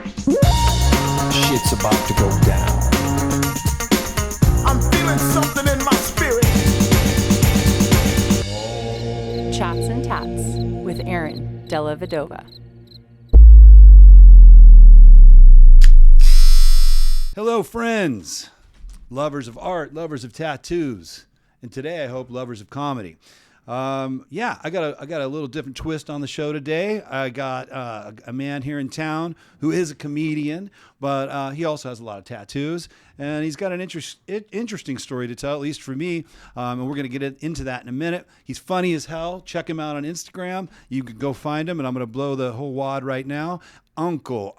Shit's about to go down. I'm feeling something in my spirit. Chats and Tatts with Aaron Della Vedova. Hello, friends, lovers of art, lovers of tattoos, and today I hope lovers of comedy. I got a little different twist on the show today. I got a man here in town who is a comedian, but he also has a lot of tattoos, and he's got an interesting story to tell, at least for me. And we're going to get into that in a minute. He's funny as hell. Check him out on Instagram. You can go find him, and I'm going to blow the whole wad right now. Uncle_Lazer.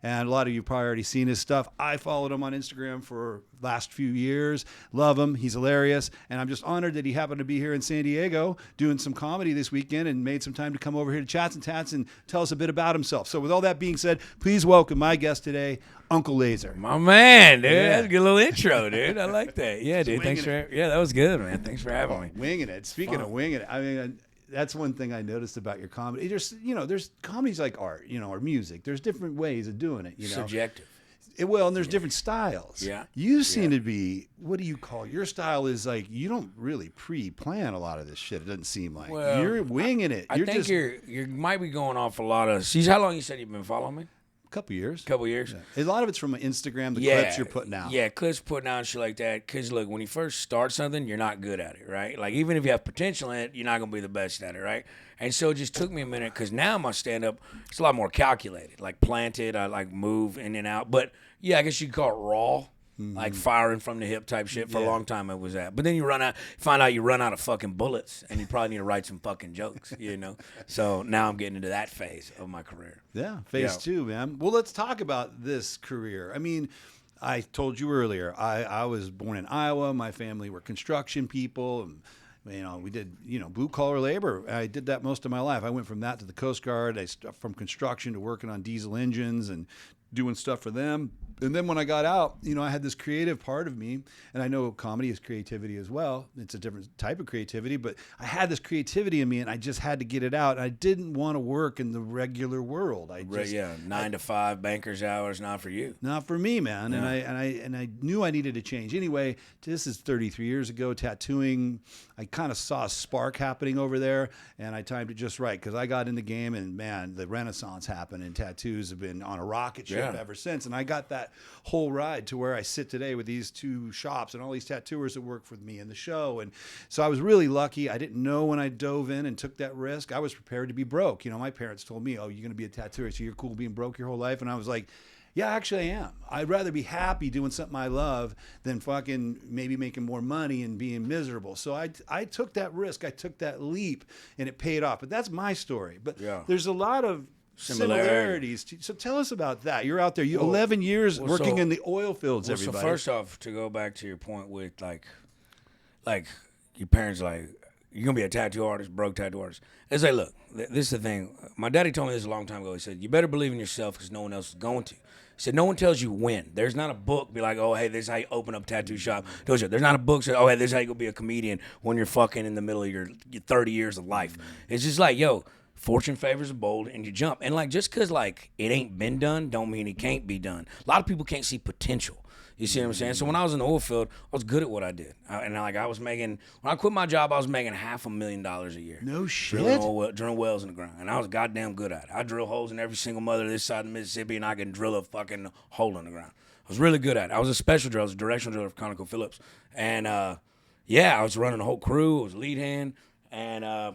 And a lot of you probably already seen his stuff. I followed him on Instagram for last few years. Love him. He's hilarious. And I'm just honored that he happened to be here in San Diego doing some comedy this weekend and made some time to come over here to Chats and Tatts and tell us a bit about himself. So with all that being said, please welcome my guest today, Uncle Lazer. My man, dude. Yeah. That's a good little intro, dude. I like that. Yeah, dude. Thanks for that was good, man. Thanks for having me. Winging it. Speaking of winging it, I mean, that's one thing I noticed about your comedy. There's comedies like art, or music. There's different ways of doing it, Subjective. And there's different styles. Yeah. You seem to be, what do you call it? Your style is like, you don't really pre-plan a lot of this shit. It doesn't seem like. Well, you're winging it. I think you might be going off a lot of. See, how long you said you've been following me? Couple years. Couple years. Yeah. A lot of it's from Instagram, the clips you're putting out. Yeah, clips putting out and shit like that. Because, look, when you first start something, you're not good at it, right? Like, even if you have potential in it, you're not going to be the best at it, right? And so it just took me a minute because now my stand-up, it's a lot more calculated. Like, planted, I, like, move in and out. But, yeah, I guess you could call it raw. Like firing from the hip type shit. For a long time it was that. But then you find out you run out of fucking bullets and you probably need to write some fucking jokes, So now I'm getting into that phase of my career. Yeah, phase two, man. Well, let's talk about this career. I mean, I told you earlier, I was born in Iowa. My family were construction people. And, we did, blue collar labor. I did that most of my life. I went from that to the Coast Guard. From construction to working on diesel engines and doing stuff for them. And then when I got out, I had this creative part of me, and I know comedy is creativity as well. It's a different type of creativity, but I had this creativity in me, and I just had to get it out. And I didn't want to work in the regular world. 9 to 5 banker's hours, not for you. Not for me, man. Yeah. And I knew I needed to change. Anyway, this is 33 years ago. Tattooing, I kind of saw a spark happening over there, and I timed it just right because I got in the game, and man, the Renaissance happened, and tattoos have been on a rocket ship ever since. And I got that whole ride to where I sit today with these two shops and all these tattooers that work with me in the show. And so I was really lucky. I didn't know when I dove in and took that risk. I was prepared to be broke. My parents told me, oh, you're going to be a tattooer, so you're cool being broke your whole life. And I was like, yeah, actually I am. I'd rather be happy doing something I love than fucking maybe making more money and being miserable. So I took that risk. I took that leap, and it paid off. But that's my story. But there's a lot of similarities. So tell us about that. You're out there. 11 years working in the oil fields, everybody. So first off, to go back to your point with like your parents, like, you're going to be a tattoo artist, broke tattoo artist. It's like, look, this is the thing. My daddy told me this a long time ago. He said, you better believe in yourself because no one else is going to. He said, no one tells you when. There's not a book be like, oh, hey, this is how you open up a tattoo shop. There's not a book that says, oh, hey, this is how you go be a comedian when you're fucking in the middle of your 30 years of life. It's just like, yo, fortune favors the bold, and you jump. And, like, just because, like, it ain't been done don't mean it can't be done. A lot of people can't see potential. You see what I'm saying? So when I was in the oil field, I was good at what I did. When I quit my job, I was making $500,000 a year. No shit. Drilling wells in the ground. And I was goddamn good at it. I drill holes in every single mother this side of Mississippi, and I can drill a fucking hole in the ground. I was really good at it. I was a special driller. I was a directional driller for ConocoPhillips. And, I was running the whole crew. I was lead hand. And, I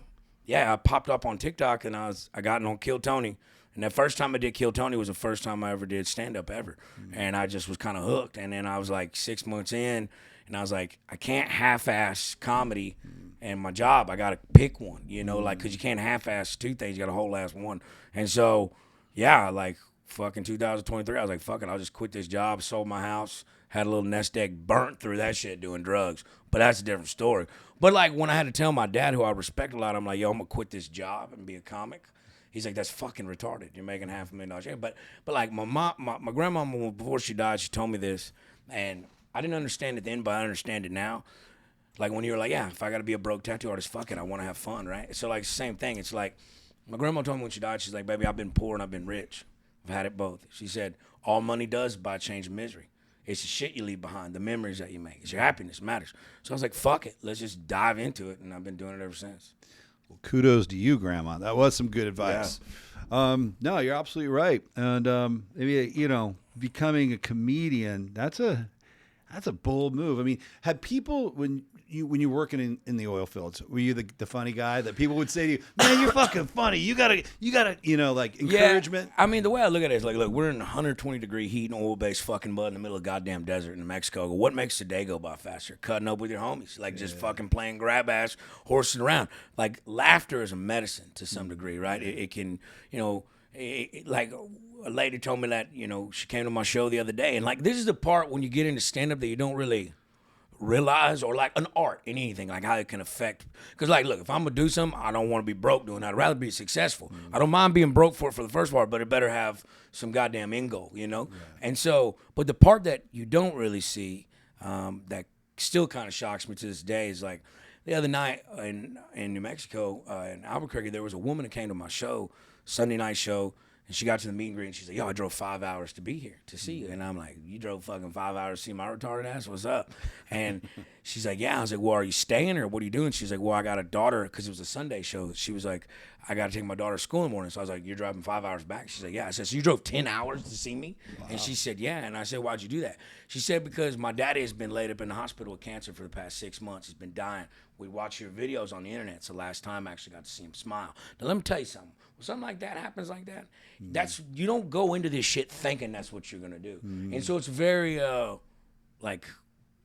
popped up on TikTok, and I got on Kill Tony. And the first time I did Kill Tony was the first time I ever did stand-up ever. And I just was kind of hooked. And then I was like 6 months in, and I was like, I can't half-ass comedy and my job. I got to pick one, because you can't half-ass two things. You got to whole-ass one. And so, fucking 2023, I was like, fuck it, I'll just quit this job, sold my house, had a little nest egg, burnt through that shit doing drugs. But that's a different story. But, when I had to tell my dad, who I respect a lot, I'm like, yo, I'm going to quit this job and be a comic. He's like, that's fucking retarded. You're making $500,000 a year. But my grandmama, before she died, she told me this, and I didn't understand it then, but I understand it now. Like, when you were like, yeah, if I got to be a broke tattoo artist, fuck it, I want to have fun, right? So, same thing. It's like, My grandma told me when she died, she's like, baby, I've been poor and I've been rich. I've had it both. She said, all money does is buy change and misery. It's the shit you leave behind, the memories that you make. It's your happiness matters. So I was like, fuck it. Let's just dive into it. And I've been doing it ever since. Well, kudos to you, Grandma. That was some good advice. Yeah. No, you're absolutely right. And maybe, becoming a comedian, that's a bold move. I mean, had people, when you're working in the oil fields, were you the funny guy that people would say to you, man, you're fucking funny. You gotta, like encouragement? Yeah. I mean, the way I look at it is like, look, we're in 120-degree heat and oil-based fucking mud in the middle of the goddamn desert in Mexico. What makes the day go by faster? Cutting up with your homies. Like just fucking playing grab ass, horsing around. Like laughter is a medicine to some degree, right? It can, like a lady told me that, she came to my show the other day. And like, this is the part when you get into stand-up that you don't really realize, or like an art in anything, like how it can affect. Because like, look, if I'm gonna do something, I don't want to be broke doing that. I'd rather be successful. I don't mind being broke for the first part, but it better have some goddamn end goal, Yeah. And so, but the part that you don't really see, that still kind of shocks me to this day, is like the other night in New Mexico, in Albuquerque, there was a woman that came to my show, Sunday night show. And she got to the meet and greet, and she's like, yo, I drove 5 hours to be here, to see you. And I'm like, you drove fucking 5 hours to see my retarded ass? What's up? And she's like, yeah. I was like, well, are you staying or what are you doing? She's like, well, I got a daughter, because it was a Sunday show. She was like, I got to take my daughter to school in the morning. So I was like, you're driving 5 hours back? She's like, yeah. I said, so you drove 10 hours to see me? Wow. And she said, yeah. And I said, why'd you do that? She said, because my daddy has been laid up in the hospital with cancer for the past 6 months. He's been dying. We watch your videos on the internet. It's the last time I actually got to see him smile. Now, let me tell you something. When something like that happens like that, you don't go into this shit thinking that's what you're going to do. And so it's very, like,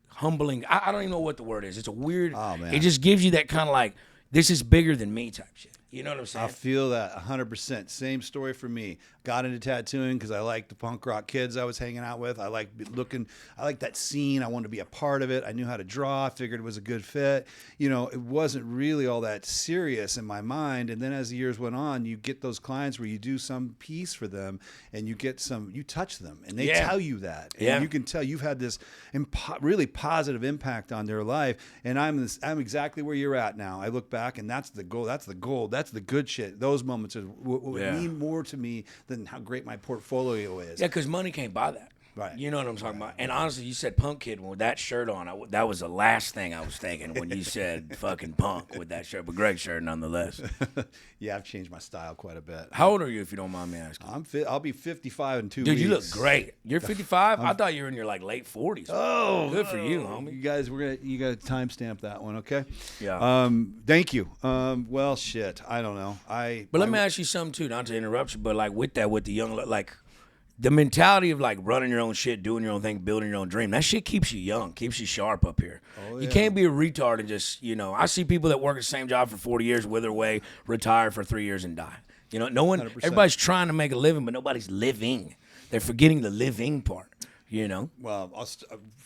humbling. I don't even know what the word is. It's a weird, it just gives you that kind of like, this is bigger than me type shit. You know what I'm saying? I feel that 100%. Same story for me. Got into tattooing because I liked the punk rock kids I was hanging out with. I liked that scene. I wanted to be a part of it. I knew how to draw. I figured it was a good fit. It wasn't really all that serious in my mind. And then as the years went on, you get those clients where you do some piece for them and you touch them and they tell you that. And you can tell you've had this really positive impact on their life. And I'm exactly where you're at now. I look back and that's the goal. That's the gold. That's the good shit. Those moments are what would mean more to me than how great my portfolio is. Yeah, because money can't buy that. Right. You know what I'm talking about? And honestly, you said punk kid with that shirt on. That was the last thing I was thinking when you said fucking punk with that shirt. But great shirt nonetheless. Yeah, I've changed my style quite a bit. How old are you, if you don't mind me asking? I'll be 55 in 2 Dude, weeks. you look great. You're 55? I thought you were in your like late 40s. Oh, good for you, homie. You guys, you got to timestamp that one, okay? Yeah. Thank you. Well, shit, I don't know. But let me ask you something too, not to interrupt you, but like with the young, like the mentality of like running your own shit, doing your own thing, building your own dream, that shit keeps you young, keeps you sharp up here. Oh, yeah. You can't be a retard and just, I see people that work the same job for 40 years, wither away, retire for 3 years and die. No one, 100%. Everybody's trying to make a living, but nobody's living. They're forgetting the living part. Well,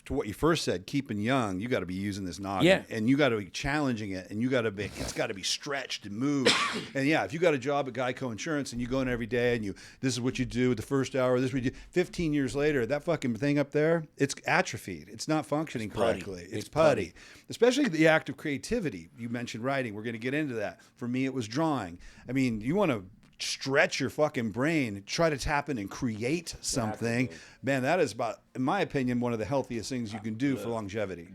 to what you first said, keeping young, you got to be using this noggin, and you got to be challenging it, and it's got to be stretched and moved. And if you got a job at Geico Insurance and you go in every day and this is what you do at the first hour, this is what you do. 15 years later, that fucking thing up there, it's atrophied. It's not functioning correctly. It's putty. Especially the act of creativity. You mentioned writing. We're going to get into that. For me, it was drawing. I mean, you want to stretch your fucking brain, try to tap in and create something. Exactly. Man, that is in my opinion, one of the healthiest things you can do for longevity.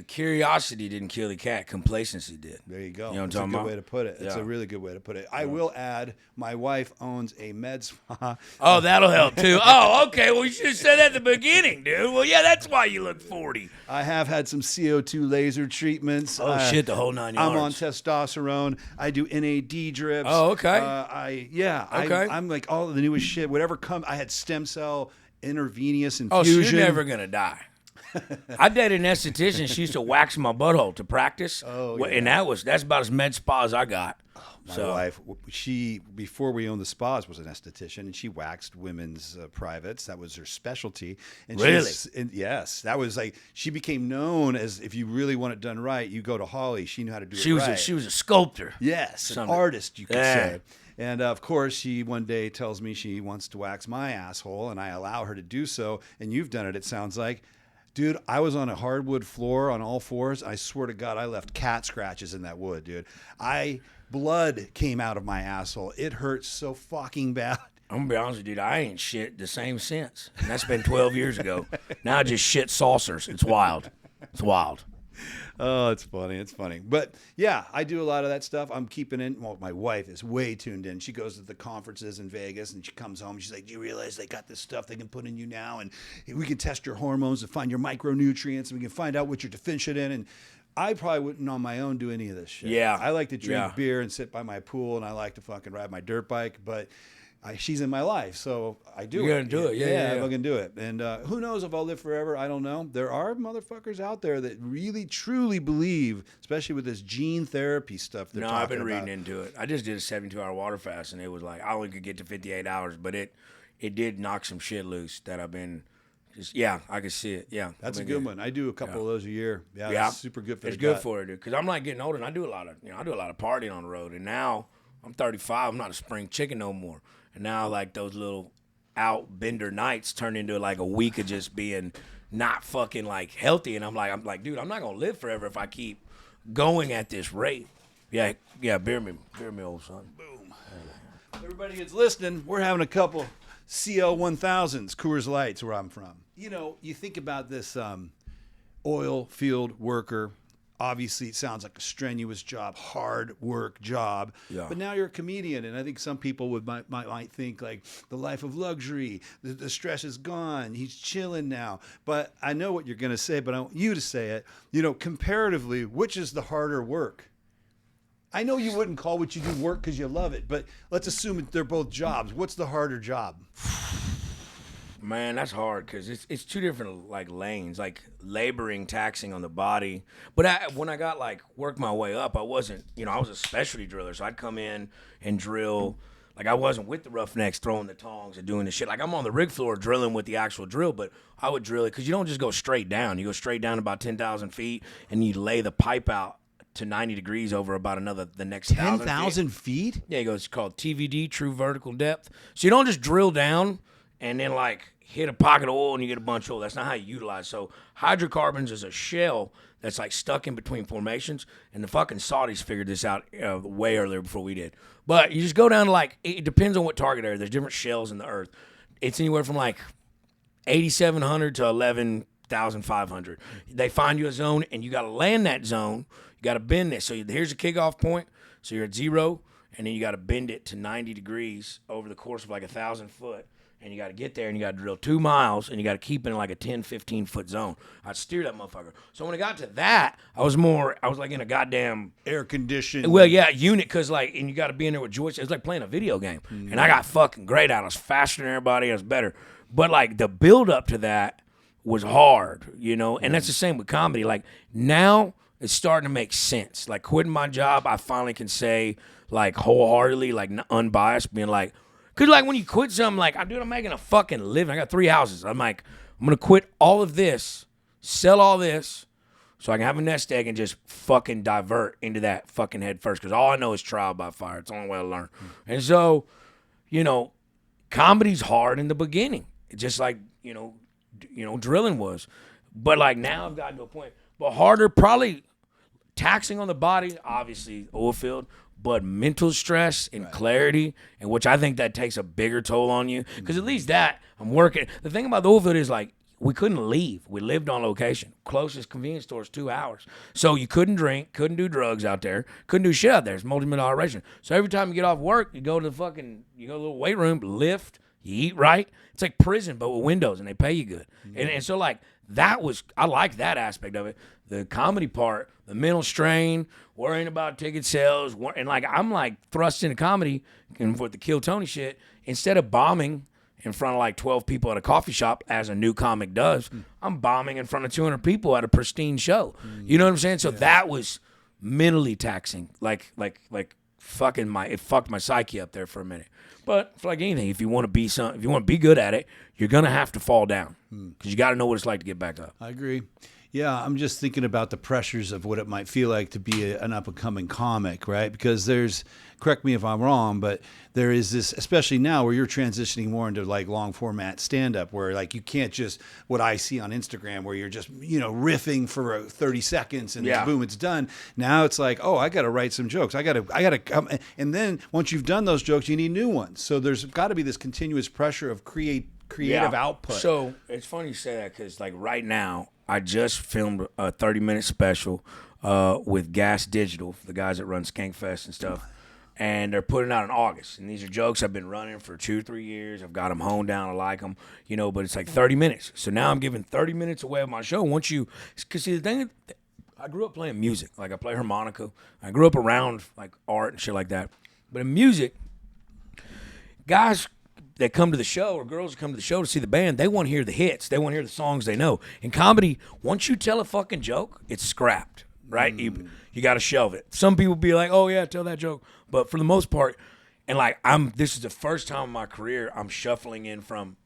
Curiosity didn't kill the cat. Complacency did. There you go. You know what I'm That's a talking good about? way to put it. It's a really good way to put it. I will add, my wife owns a med spa. Oh, that'll help too. Oh, okay. Well, you should have said that at the beginning, dude. Well, yeah, that's why you look 40. I have had some CO2 laser treatments. Oh, shit, the whole 9 yards. I'm on testosterone. I do NAD drips. Oh, okay. Okay. I'm like all of the newest shit. Whatever comes, I had stem cell intravenous infusion. Oh, so you're never going to die. I dated an esthetician. She used to wax my butthole to practice. Oh, yeah. And that's about as med spa as I got. My wife, before we owned the spas, was an esthetician, and she waxed women's privates. That was her specialty. And really? Yes. That was like, she became known as, if you really want it done right, you go to Holly. She knew how to do it right. She was a sculptor. Yes, an artist, you could say. And of course, she one day tells me she wants to wax my asshole, and I allow her to do so. And you've done it, it sounds like. Dude, I was on a hardwood floor on all fours. I swear to God, I left cat scratches in that wood, dude. I blood came out of my asshole. It hurts so fucking bad. I'm gonna be honest with you, dude. I ain't shit the same since. And that's been 12 years ago. Now I just shit saucers. It's wild. It's wild. Oh, it's funny. It's funny. But yeah, I do a lot of that stuff. I'm keeping in. Well, my wife is way tuned in. She goes to the conferences in Vegas and she comes home. She's like, do you realize they got this stuff they can put in you now? And we can test your hormones and find your micronutrients and we can find out what you're deficient in. And I probably wouldn't on my own do any of this shit. Yeah. I like to drink beer and sit by my pool and I like to fucking ride my dirt bike. But she's in my life, so I do. You're gonna do it, yeah. I'm gonna do it. And who knows if I'll live forever? I don't know. There are motherfuckers out there that really, truly believe, especially with this gene therapy stuff. They're talking I've been reading about. into it. I just did a 72-hour water fast, and it was like I only could get to 58 hours, but it did knock some shit loose that I've been. I could see it. Yeah, That's a good one. I do a couple of those a year. Yeah, that's super good for it's the good gut. for it, dude. Because I'm like getting older, and I do a lot of partying on the road, and now I'm 35. I'm not a spring chicken no more. And now, like, those little outbender nights turn into, like, a week of just being not fucking, like, healthy. And I'm like, dude, I'm not going to live forever if I keep going at this rate. Yeah, beer me, old son. Boom. Everybody that's listening, we're having a couple CL 1000s, Coors Lights, where I'm from. You know, you think about this oil field worker. Obviously, it sounds like a strenuous job, hard work job. Yeah. But now you're a comedian, and I think some people might think like the life of luxury, the stress is gone, he's chilling now. But I know what you're going to say, but I want you to say it. You know, comparatively, which is the harder work? I know you wouldn't call what you do work because you love it, but let's assume that they're both jobs. What's the harder job? Man, that's hard because it's two different like lanes, like laboring, taxing on the body. But when I got like worked my way up, I wasn't, I was a specialty driller, so I'd come in and drill. Like I wasn't with the roughnecks throwing the tongs and doing the shit. Like I'm on the rig floor drilling with the actual drill, but I would drill it because you don't just go straight down. You go straight down about 10,000 feet and you lay the pipe out to 90 degrees over about the next 10,000 feet? Yeah, it's called TVD, true vertical depth. So you don't just drill down and then like hit a pocket of oil and you get a bunch of oil. That's not how you utilize. So hydrocarbons is a shell that's like stuck in between formations, and the fucking Saudis figured this out way earlier before we did. But you just go down to like, it depends on what target area. There's different shells in the earth. It's anywhere from like 8,700 to 11,500. They find you a zone and you got to land that zone. You got to bend this. So here's a kickoff point. So you're at 0, and then you got to bend it to 90 degrees over the course of like 1,000 foot. And you got to get there and you got to drill 2 miles and you got to keep it in like a 10, 15 foot zone. I'd steer that motherfucker. So when I got to that, I was like in a goddamn air conditioned. Well, yeah, unit, because like, and you got to be in there with joysticks. It was like playing a video game. And I got fucking great at it. I was faster than everybody. I was better. But like the build up to that was hard, and that's the same with comedy. Like now it's starting to make sense. Like quitting my job, I finally can say like wholeheartedly, like unbiased, being like, because, like, when you quit something, like, I'm making a fucking living. I got 3 houses. I'm like, I'm going to quit all of this, sell all this, so I can have a nest egg and just fucking divert into that fucking head first. Because all I know is trial by fire. It's the only way to learn. And so, comedy's hard in the beginning. It's just like, drilling was. But, like, now I've gotten to a point. But harder, probably taxing on the body, obviously, oil field. But mental stress and clarity, and which I think that takes a bigger toll on you. Because at least that, I'm working. The thing about the oil field is like, we couldn't leave. We lived on location. Closest convenience store is 2 hours. So you couldn't drink, couldn't do drugs out there, couldn't do shit out there. It's multi-minute operation. So every time you get off work, you go to the little weight room, lift, you eat right. It's like prison, but with windows, and they pay you good. And so like, I like that aspect of it. The comedy part, the mental strain, worrying about ticket sales, and like I'm like thrust into comedy and with the Kill Tony shit, instead of bombing in front of like 12 people at a coffee shop as a new comic does, I'm bombing in front of 200 people at a pristine show. You know what I'm saying? So that was mentally taxing. Like fucking it fucked my psyche up there for a minute. But it's like anything, if you want to be good at it, you're gonna have to fall down because you got to know what it's like to get back up. I agree. Yeah, I'm just thinking about the pressures of what it might feel like to be an up-and-coming comic, right? Because there's, correct me if I'm wrong, but there is this, especially now where you're transitioning more into like long format stand-up, where like you can't just, what I see on Instagram, where you're just, riffing for 30 seconds and boom, it's done. Now it's like, oh, I got to write some jokes. I got to come. And then once you've done those jokes, you need new ones. So there's got to be this continuous pressure of creative output. So it's funny you say that because like right now, I just filmed a 30-minute special with Gas Digital, the guys that run Skankfest and stuff. And they're putting out in August. And these are jokes I've been running for 2-3 years. I've got them honed down. I like them, but it's like 30 minutes. So now I'm giving 30 minutes away of my show. Because see, the thing, I grew up playing music. Like I play harmonica. I grew up around like art and shit like that. But in music, guys that come to the show or girls that come to the show to see the band, they want to hear the hits. They want to hear the songs they know. In comedy, once you tell a fucking joke, it's scrapped, right? You got to shelve it. Some people be like, oh, yeah, tell that joke. But for the most part, and like this is the first time in my career I'm shuffling in from,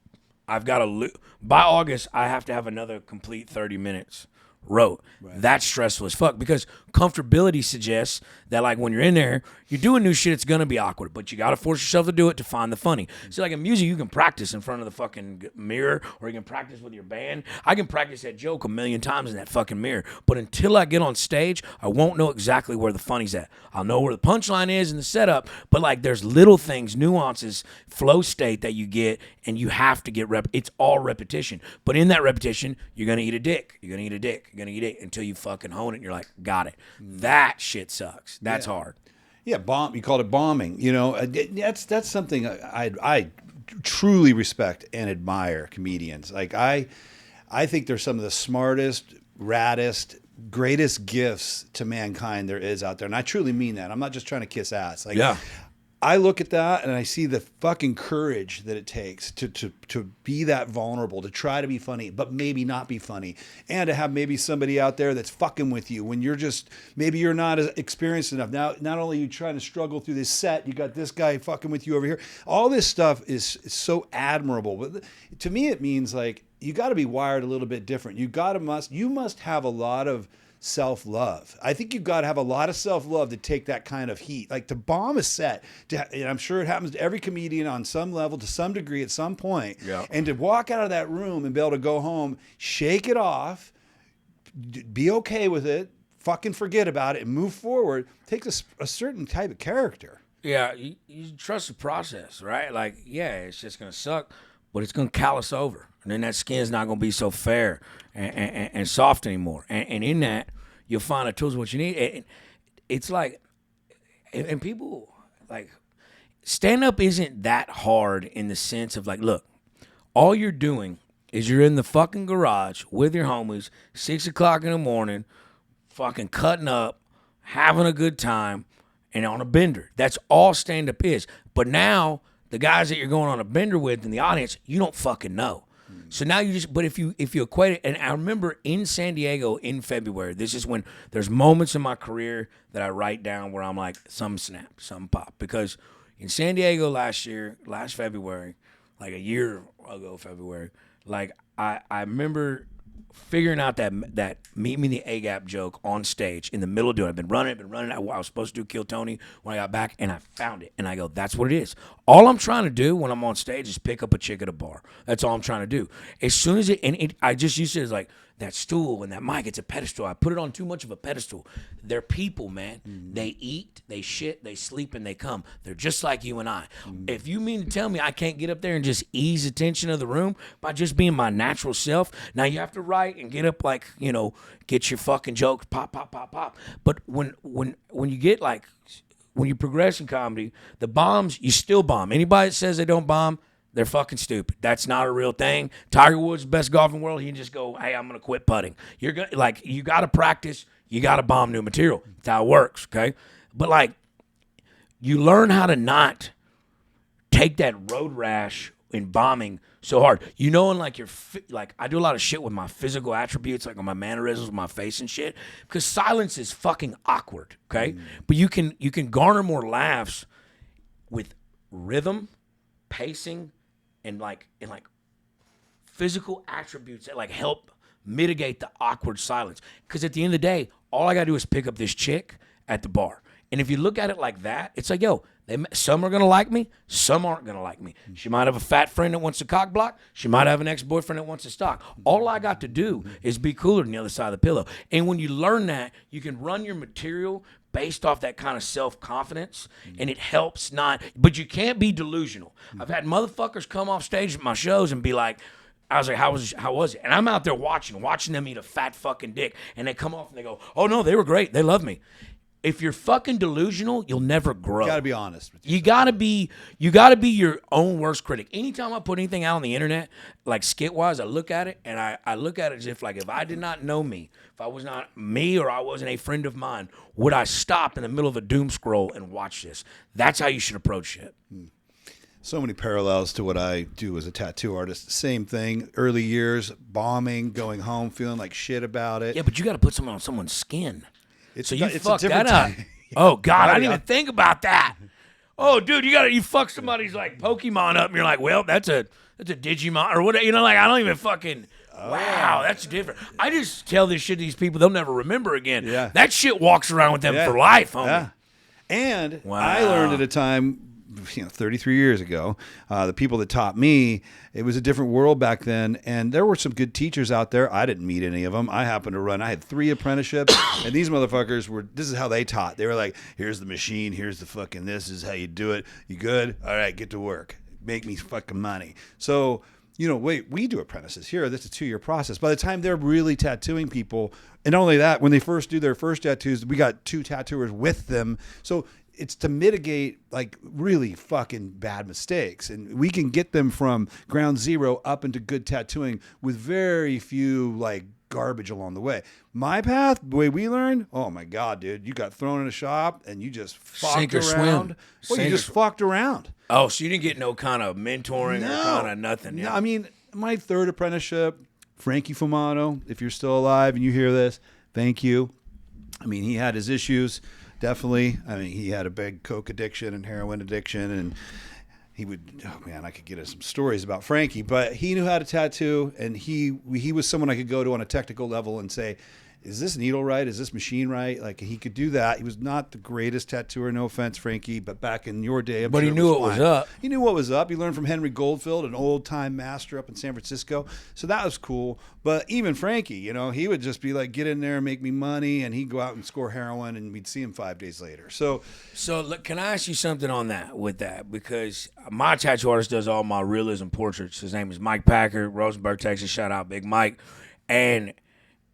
I've got to, by August, I have to have another complete 30 minutes wrote. Right. That's stressful as fuck because comfortability suggests that like when you're in there, you're doing new shit, it's gonna be awkward, but you gotta force yourself to do it to find the funny. So like in music, you can practice in front of the fucking mirror or you can practice with your band. I can practice that joke 1,000,000 times in that fucking mirror, but until I get on stage, I won't know exactly where the funny's at. I'll know where the punchline is in the setup, but like there's little things, nuances, flow state that you get and you have to get it's all repetition. But in that repetition, you're gonna eat a dick. You're gonna eat a dick. You're gonna eat it until you fucking hone it and you're like, got it. That shit sucks. That's hard. Yeah, you called it bombing. That's something I truly respect and admire comedians. Like I think they're some of the smartest, raddest, greatest gifts to mankind there is out there, and I truly mean that. I'm not just trying to kiss ass. Like, yeah. I look at that and I see the fucking courage that it takes to be that vulnerable, to try to be funny, but maybe not be funny, and to have maybe somebody out there that's fucking with you when maybe you're not as experienced enough. Now, not only are you trying to struggle through this set, you got this guy fucking with you over here. All this stuff is so admirable. But to me, it means like you got to be wired a little bit different. You must have a lot of self-love. I think you've got to have a lot of self-love to take that kind of heat. Like to bomb a set, and I'm sure it happens to every comedian on some level, to some degree, at some point. Yeah. And to walk out of that room and be able to go home, shake it off, be okay with it, fucking forget about it, and move forward, takes a certain type of character. Yeah, you trust the process, right? Like, yeah, it's just going to suck, but it's going to callous over. And then that skin's not going to be so fair and soft anymore. And in that, you'll find the tools what you need. It's like, and people, like, stand-up isn't that hard in the sense of, like, look, all you're doing is you're in the fucking garage with your homies, 6 o'clock in the morning, fucking cutting up, having a good time, and on a bender. That's all stand-up is. But now, the guys that you're going on a bender with in the audience, you don't fucking know. So now but if you equate it, and I remember in San Diego in February, this is when there's moments in my career that I write down where I'm like, some snap, some pop. Because in San Diego last February, like a year ago February, like I remember figuring out that meet me in the A-gap joke on stage in the middle of doing it. I've been running. I was supposed to do Kill Tony when I got back, and I found it. And I go, that's what it is. All I'm trying to do when I'm on stage is pick up a chick at a bar. That's all I'm trying to do. As soon as I just used it as like that stool and that mic, it's a pedestal. I put it on too much of a pedestal. They're people, man. Mm-hmm. They eat, they shit, they sleep, and they come. They're just like you and I. Mm-hmm. If you mean to tell me I can't get up there and just ease the tension of the room by just being my natural self, now you have to write and get up like, get your fucking jokes, pop, pop, pop, pop. But when you get like, when you progress in comedy, the bombs, you still bomb. Anybody that says they don't bomb, they're fucking stupid. That's not a real thing. Tiger Woods, best golfer in the world, he can just go, hey, I'm going to quit putting. You got to practice. You got to bomb new material. That's how it works, okay? But, like, you learn how to not take that road rash in bombing so hard. And, like, I do a lot of shit with my physical attributes, like on my mannerisms, my face and shit, because silence is fucking awkward, okay? Mm. But you can garner more laughs with rhythm, pacing, and like physical attributes that like help mitigate the awkward silence. Because at the end of the day, all I got to do is pick up this chick at the bar. And if you look at it like that, it's like, yo, some are going to like me, some aren't going to like me. She might have a fat friend that wants to cock block. She might have an ex-boyfriend that wants to stalk. All I got to do is be cooler than the other side of the pillow. And when you learn that, you can run your material based off that kind of self-confidence, and it helps not, but you can't be delusional. I've had motherfuckers come off stage at my shows and be like, I was like, how was it? And I'm out there watching them eat a fat fucking dick, and they come off and they go, oh no, they were great. They love me. If you're fucking delusional, you'll never grow. You gotta be honest with you gotta be your own worst critic. Anytime I put anything out on the internet, like skit-wise, I look at it and I look at it as if like if I did not know me, if I was not me or I wasn't a friend of mine, would I stop in the middle of a doom scroll and watch this? That's how you should approach shit. So many parallels to what I do as a tattoo artist. Same thing. Early years, bombing, going home, feeling like shit about it. Yeah, but you got to put something on someone's skin. It's so you it's fuck a that different up. time. Oh God, I didn't even think about that. Oh, dude, you fuck somebody's like Pokemon up, and you're like, well, that's a Digimon or whatever. You know, like I don't even fucking. Wow, that's different. I just tell this shit to these people; they'll never remember again. Yeah. That shit walks around with them for life, homie. Yeah. And Wow. I learned at a time, 33 years ago, the people that taught me, it was a different world back then, and there were some good teachers out there. I didn't meet any of them. I had 3 apprenticeships, and these motherfuckers this is how they taught. They were like, here's the machine, here's the fucking this is how you do it. You good? All right, get to work. Make me fucking money. So, we do apprentices here. That's a 2-year process. By the time they're really tattooing people, and not only that, when they first do their first tattoos, we got 2 tattooers with them. So it's to mitigate like really fucking bad mistakes. And we can get them from ground zero up into good tattooing with very few like garbage along the way. My path, the way we learned, oh my God, dude, you got thrown in a shop and you just fucked Sink or around. swim. Well, you just fucked around. Oh, so you didn't get no kind of mentoring or kind of nothing. No, I mean, my 3rd apprenticeship, Frankie Fumato, if you're still alive and you hear this, thank you. I mean, he had his issues. Definitely. I mean, he had a big coke addiction and heroin addiction, and he would, oh man, I could get into some stories about Frankie, but he knew how to tattoo, and he was someone I could go to on a technical level and say, is this needle right? Is this machine right? Like, he could do that. He was not the greatest tattooer, no offense, Frankie, but back in your day, But he knew what was up. He knew what was up. He learned from Henry Goldfield, an old-time master up in San Francisco. So that was cool. But even Frankie, he would just be like, get in there and make me money, and he'd go out and score heroin, and we'd see him 5 days later. So look, can I ask you something on that with that? Because my tattoo artist does all my realism portraits. His name is Mike Packer, Rosenberg, Texas. Shout out Big Mike. And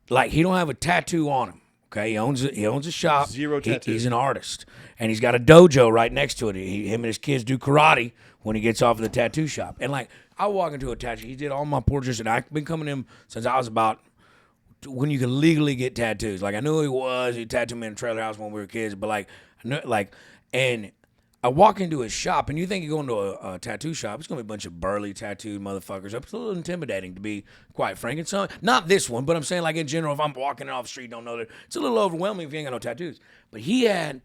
like, he don't have a tattoo on him. Okay, he owns a shop. 0 tattoos. He's an artist, and he's got a dojo right next to it. Him and his kids do karate when he gets off of the tattoo shop. And like, I walk into a tattoo. He did all my portraits, and I've been coming to him since I was about when you can legally get tattoos. Like, I knew who he was. He tattooed me in a trailer house when we were kids. But like, I knew, and I walk into his shop, and you think you go into a tattoo shop, it's going to be a bunch of burly tattooed motherfuckers. It's a little intimidating, to be quite frank. And so, not this one, but I'm saying, like, in general, if I'm walking off the street, don't know that, it's a little overwhelming if you ain't got no tattoos. But he had,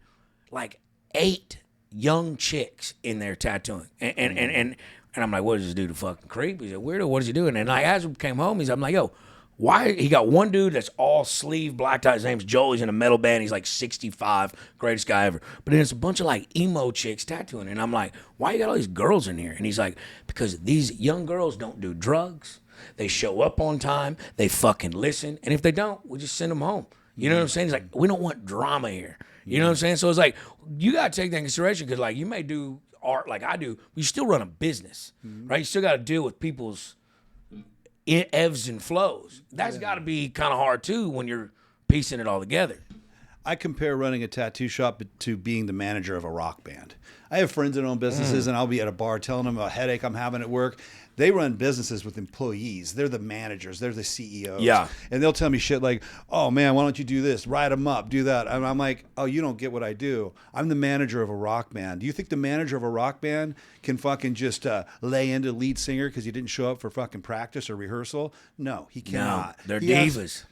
like, 8 young chicks in there tattooing. And I'm like, what does this dude, a fucking creep? He's a weirdo, what is he doing? And, like, as we came home, I'm like, yo, why? He got one dude that's all sleeve, black tie. His name's Joel. He's in a metal band. He's like 65, greatest guy ever. But then it's a bunch of like emo chicks tattooing. And I'm like, why you got all these girls in here? And he's like, because these young girls don't do drugs. They show up on time. They fucking listen. And if they don't, we just send them home. You know what I'm saying? It's like, we don't want drama here. You know what I'm saying? So it's like, you got to take that in consideration because like you may do art like I do, but you still run a business, right? You still got to deal with people's ebbs and flows. That's got to be kind of hard too when you're piecing it all together. I compare running a tattoo shop to being the manager of a rock band. I have friends that own businesses, and I'll be at a bar telling them a headache I'm having at work. They run businesses with employees. They're the managers. They're the CEOs. Yeah. And they'll tell me shit like, oh, man, why don't you do this? Write them up. Do that. And I'm like, oh, you don't get what I do. I'm the manager of a rock band. Do you think the manager of a rock band can fucking just lay into lead singer because he didn't show up for fucking practice or rehearsal? No, he cannot. No, they're He has- divas.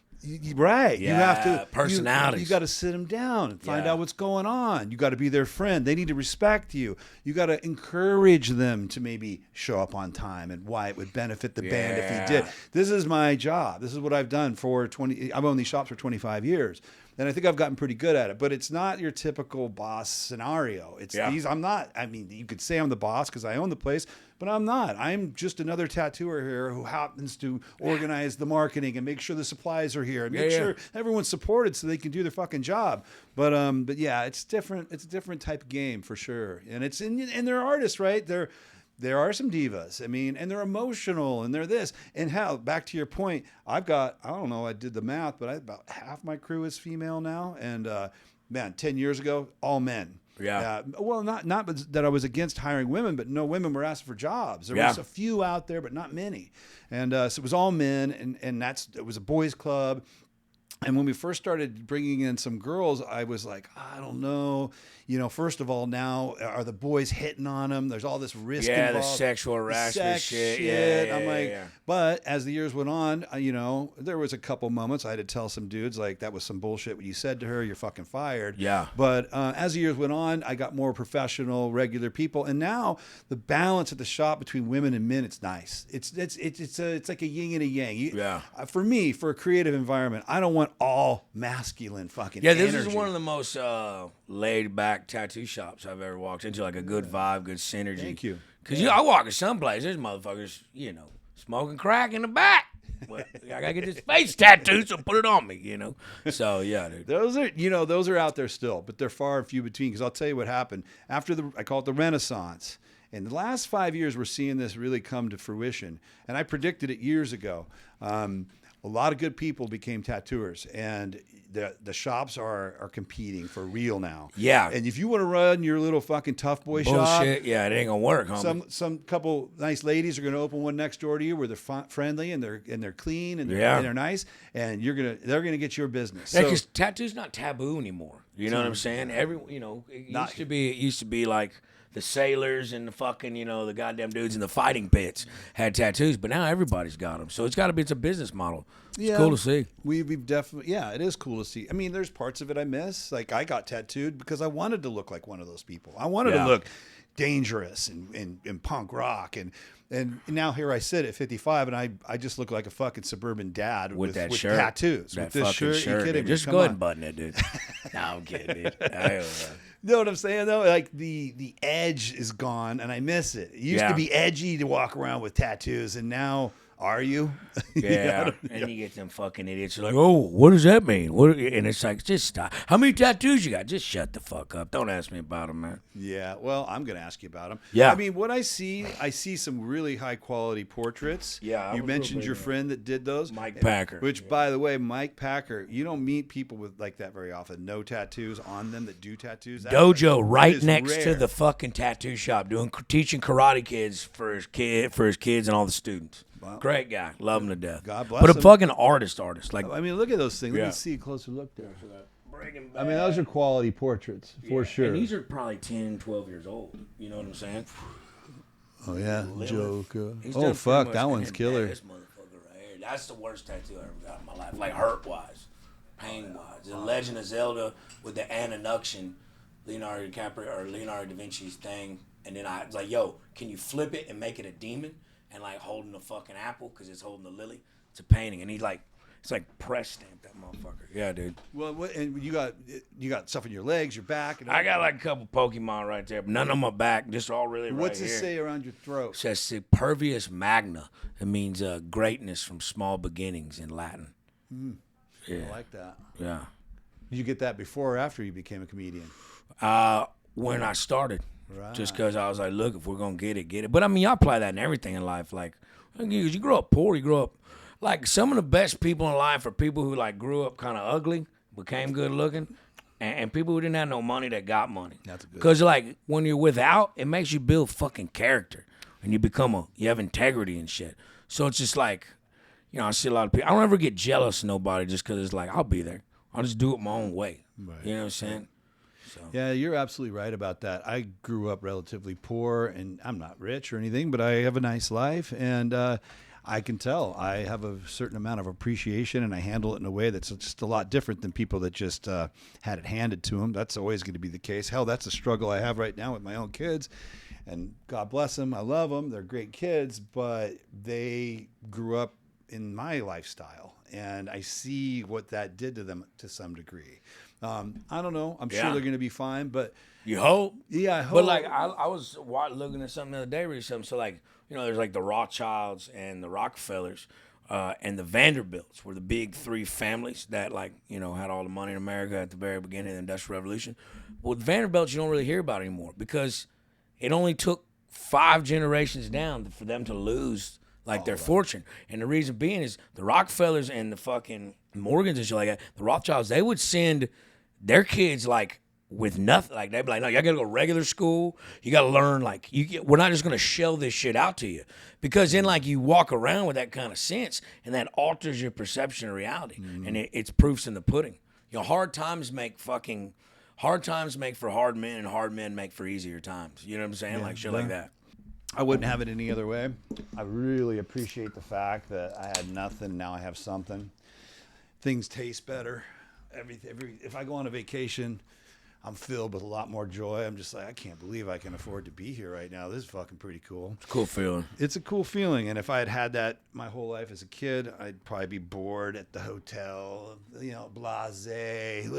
Right. Yeah, you have to personalities. You got to sit them down and find out what's going on. You got to be their friend. They need to respect you. You got to encourage them to maybe show up on time and why it would benefit the band if he did. This is my job. This is what I've done for 20. I've owned these shops for 25 years. And I think I've gotten pretty good at it, but it's not your typical boss scenario. It's these. I'm not. I mean, you could say I'm the boss because I own the place, but I'm not. I'm just another tattooer here who happens to organize the marketing and make sure the supplies are here and make sure everyone's supported so they can do their fucking job. But yeah, it's different. It's a different type of game for sure. And and they're artists, right? There are some divas. I mean, and they're emotional and they're this. And how, back to your point, I've got, I don't know, I did the math, but about half my crew is female now. And man, 10 years ago, all men. Yeah. Well, not that I was against hiring women, but no women were asking for jobs. There was a few out there, but not many. And so it was all men, and it was a boys' club. And when we first started bringing in some girls, I was like, I don't know. You know, first of all, now are the boys hitting on them? There's all this risk involved. The sexual harassment shit. I'm like, but as the years went on, you know, there was a couple moments I had to tell some dudes, like, that was some bullshit what you said to her. You're fucking fired. Yeah. But as the years went on, I got more professional, regular people. And now the balance at the shop between women and men, it's nice. It's like a yin and a yang. For me, for a creative environment, I don't want all masculine fucking energy. This is one of the most laid back tattoo shops I've ever walked into, like a good vibe, good synergy. Thank you. Because I walk in some places, there's motherfuckers, you know, smoking crack in the back. Well, I gotta get this face tattoo, so put it on me, you know. So yeah, dude. Those are out there still, but they're far and few between. Because I'll tell you what happened after I call it the Renaissance. In the last 5 years, we're seeing this really come to fruition, and I predicted it years ago. A lot of good people became tattooers, and the shops are competing for real now. Yeah. And if you want to run your little fucking tough boy shop, it ain't gonna work, homie. Some couple nice ladies are gonna open one next door to you where they're friendly and they're clean and they're nice, and they're gonna get your business. Yeah, because tattoo's not taboo anymore. You know what I'm saying? It used to be like the sailors and the fucking, you know, the goddamn dudes in the fighting pits had tattoos, but now everybody's got them. So it's a business model. It's cool to see. We've definitely, it is cool to see. I mean, there's parts of it I miss. Like, I got tattooed because I wanted to look like one of those people. I wanted to look dangerous and punk rock. And now here I sit at 55, and I just look like a fucking suburban dad with shirt, tattoos. That with this shirt. Shirt, you kidding dude. me? Just go ahead and button it, dude. No, I'm kidding, dude. You know what I'm saying, though? Like, the edge is gone, and I miss it. It used to be edgy to walk around with tattoos, and now, are you? Yeah. And you get them fucking idiots who are like, oh, what does that mean? And it's like, just stop. How many tattoos you got? Just shut the fuck up. Don't ask me about them, man. Yeah, well, I'm going to ask you about them. Yeah. I mean, what I see some really high-quality portraits. Yeah. You mentioned your friend that did those. Mike Packer. Which, by the way, Mike Packer, you don't meet people with like that very often. No tattoos on them that do tattoos. Dojo right next to the fucking tattoo shop, teaching karate kids for his kids and all the students. Wow. Great guy. Love him to death. God bless him. But a fucking artist. Like, I mean, look at those things. Let me see a closer look there. I mean, those are quality portraits, for sure. And these are probably 10, 12 years old. You know what I'm saying? Oh, yeah. Joker. Oh, fuck. That one's killer. This motherfucker right here. That's the worst tattoo I ever got in my life. Like, hurt-wise. Pain-wise. The Legend of Zelda with the Antics, Leonardo DiCaprio, or Leonardo da Vinci's thing. And then I was like, yo, can you flip it and make it a demon? And like holding the fucking apple because it's holding the lily. It's a painting, and he's like, it's like press stamped that motherfucker. Yeah, dude. Well, and you got stuff in your legs, your back. And I got like a couple Pokemon right there, but none on my back. Just all really right What's here. What's it say around your throat? It says Supervius Magna. It means greatness from small beginnings in Latin. Yeah, I like that. Yeah. Did you get that before or after you became a comedian? When I started. Right. Just because I was like, look, if we're going to get it. But, I mean, y'all apply that in everything in life. Like, you grow up poor, you grow up. Like, some of the best people in life are people who, like, grew up kind of ugly, became good looking, and people who didn't have no money that got money. That's a good. Because, like, when you're without, it makes you build fucking character. And you have integrity and shit. So it's just like, you know, I see a lot of people. I don't ever get jealous of nobody just because it's like, I'll be there. I'll just do it my own way. Right. You know what I'm saying? So. Yeah, you're absolutely right about that. I grew up relatively poor, and I'm not rich or anything, but I have a nice life. And I can tell. I have a certain amount of appreciation, and I handle it in a way that's just a lot different than people that just had it handed to them. That's always going to be the case. Hell, that's a struggle I have right now with my own kids. And God bless them. I love them. They're great kids, but they grew up in my lifestyle, and I see what that did to them to some degree. I don't know. I'm sure they're going to be fine, but you hope. Yeah, I hope. But like I was looking at something the other day, reading something. So like, you know, there's like the Rothschilds and the Rockefellers and the Vanderbilts were the big three families that, like, you know, had all the money in America at the very beginning of the Industrial Revolution. Well, the Vanderbilts you don't really hear about anymore because it only took 5 generations down for them to lose like their fortune. And the reason being is the Rockefellers and the fucking Morgans and shit like that, the Rothschilds, they would send their kids like with nothing. Like they'd be like, no, y'all gotta go to regular school. You gotta learn, like, we're not just gonna shell this shit out to you. Because then like you walk around with that kind of sense and that alters your perception of reality. Mm-hmm. And it's proofs in the pudding. You know, hard times make for hard men, and hard men make for easier times. You know what I'm saying? Like shit like that. I wouldn't have it any other way. I really appreciate the fact that I had nothing, now I have something. Things taste better. If I go on a vacation, I'm filled with a lot more joy. I'm just like, I can't believe I can afford to be here right now. This is fucking pretty cool. It's a cool feeling. It's a cool feeling. And if I had had that my whole life as a kid, I'd probably be bored at the hotel, you know, blasé,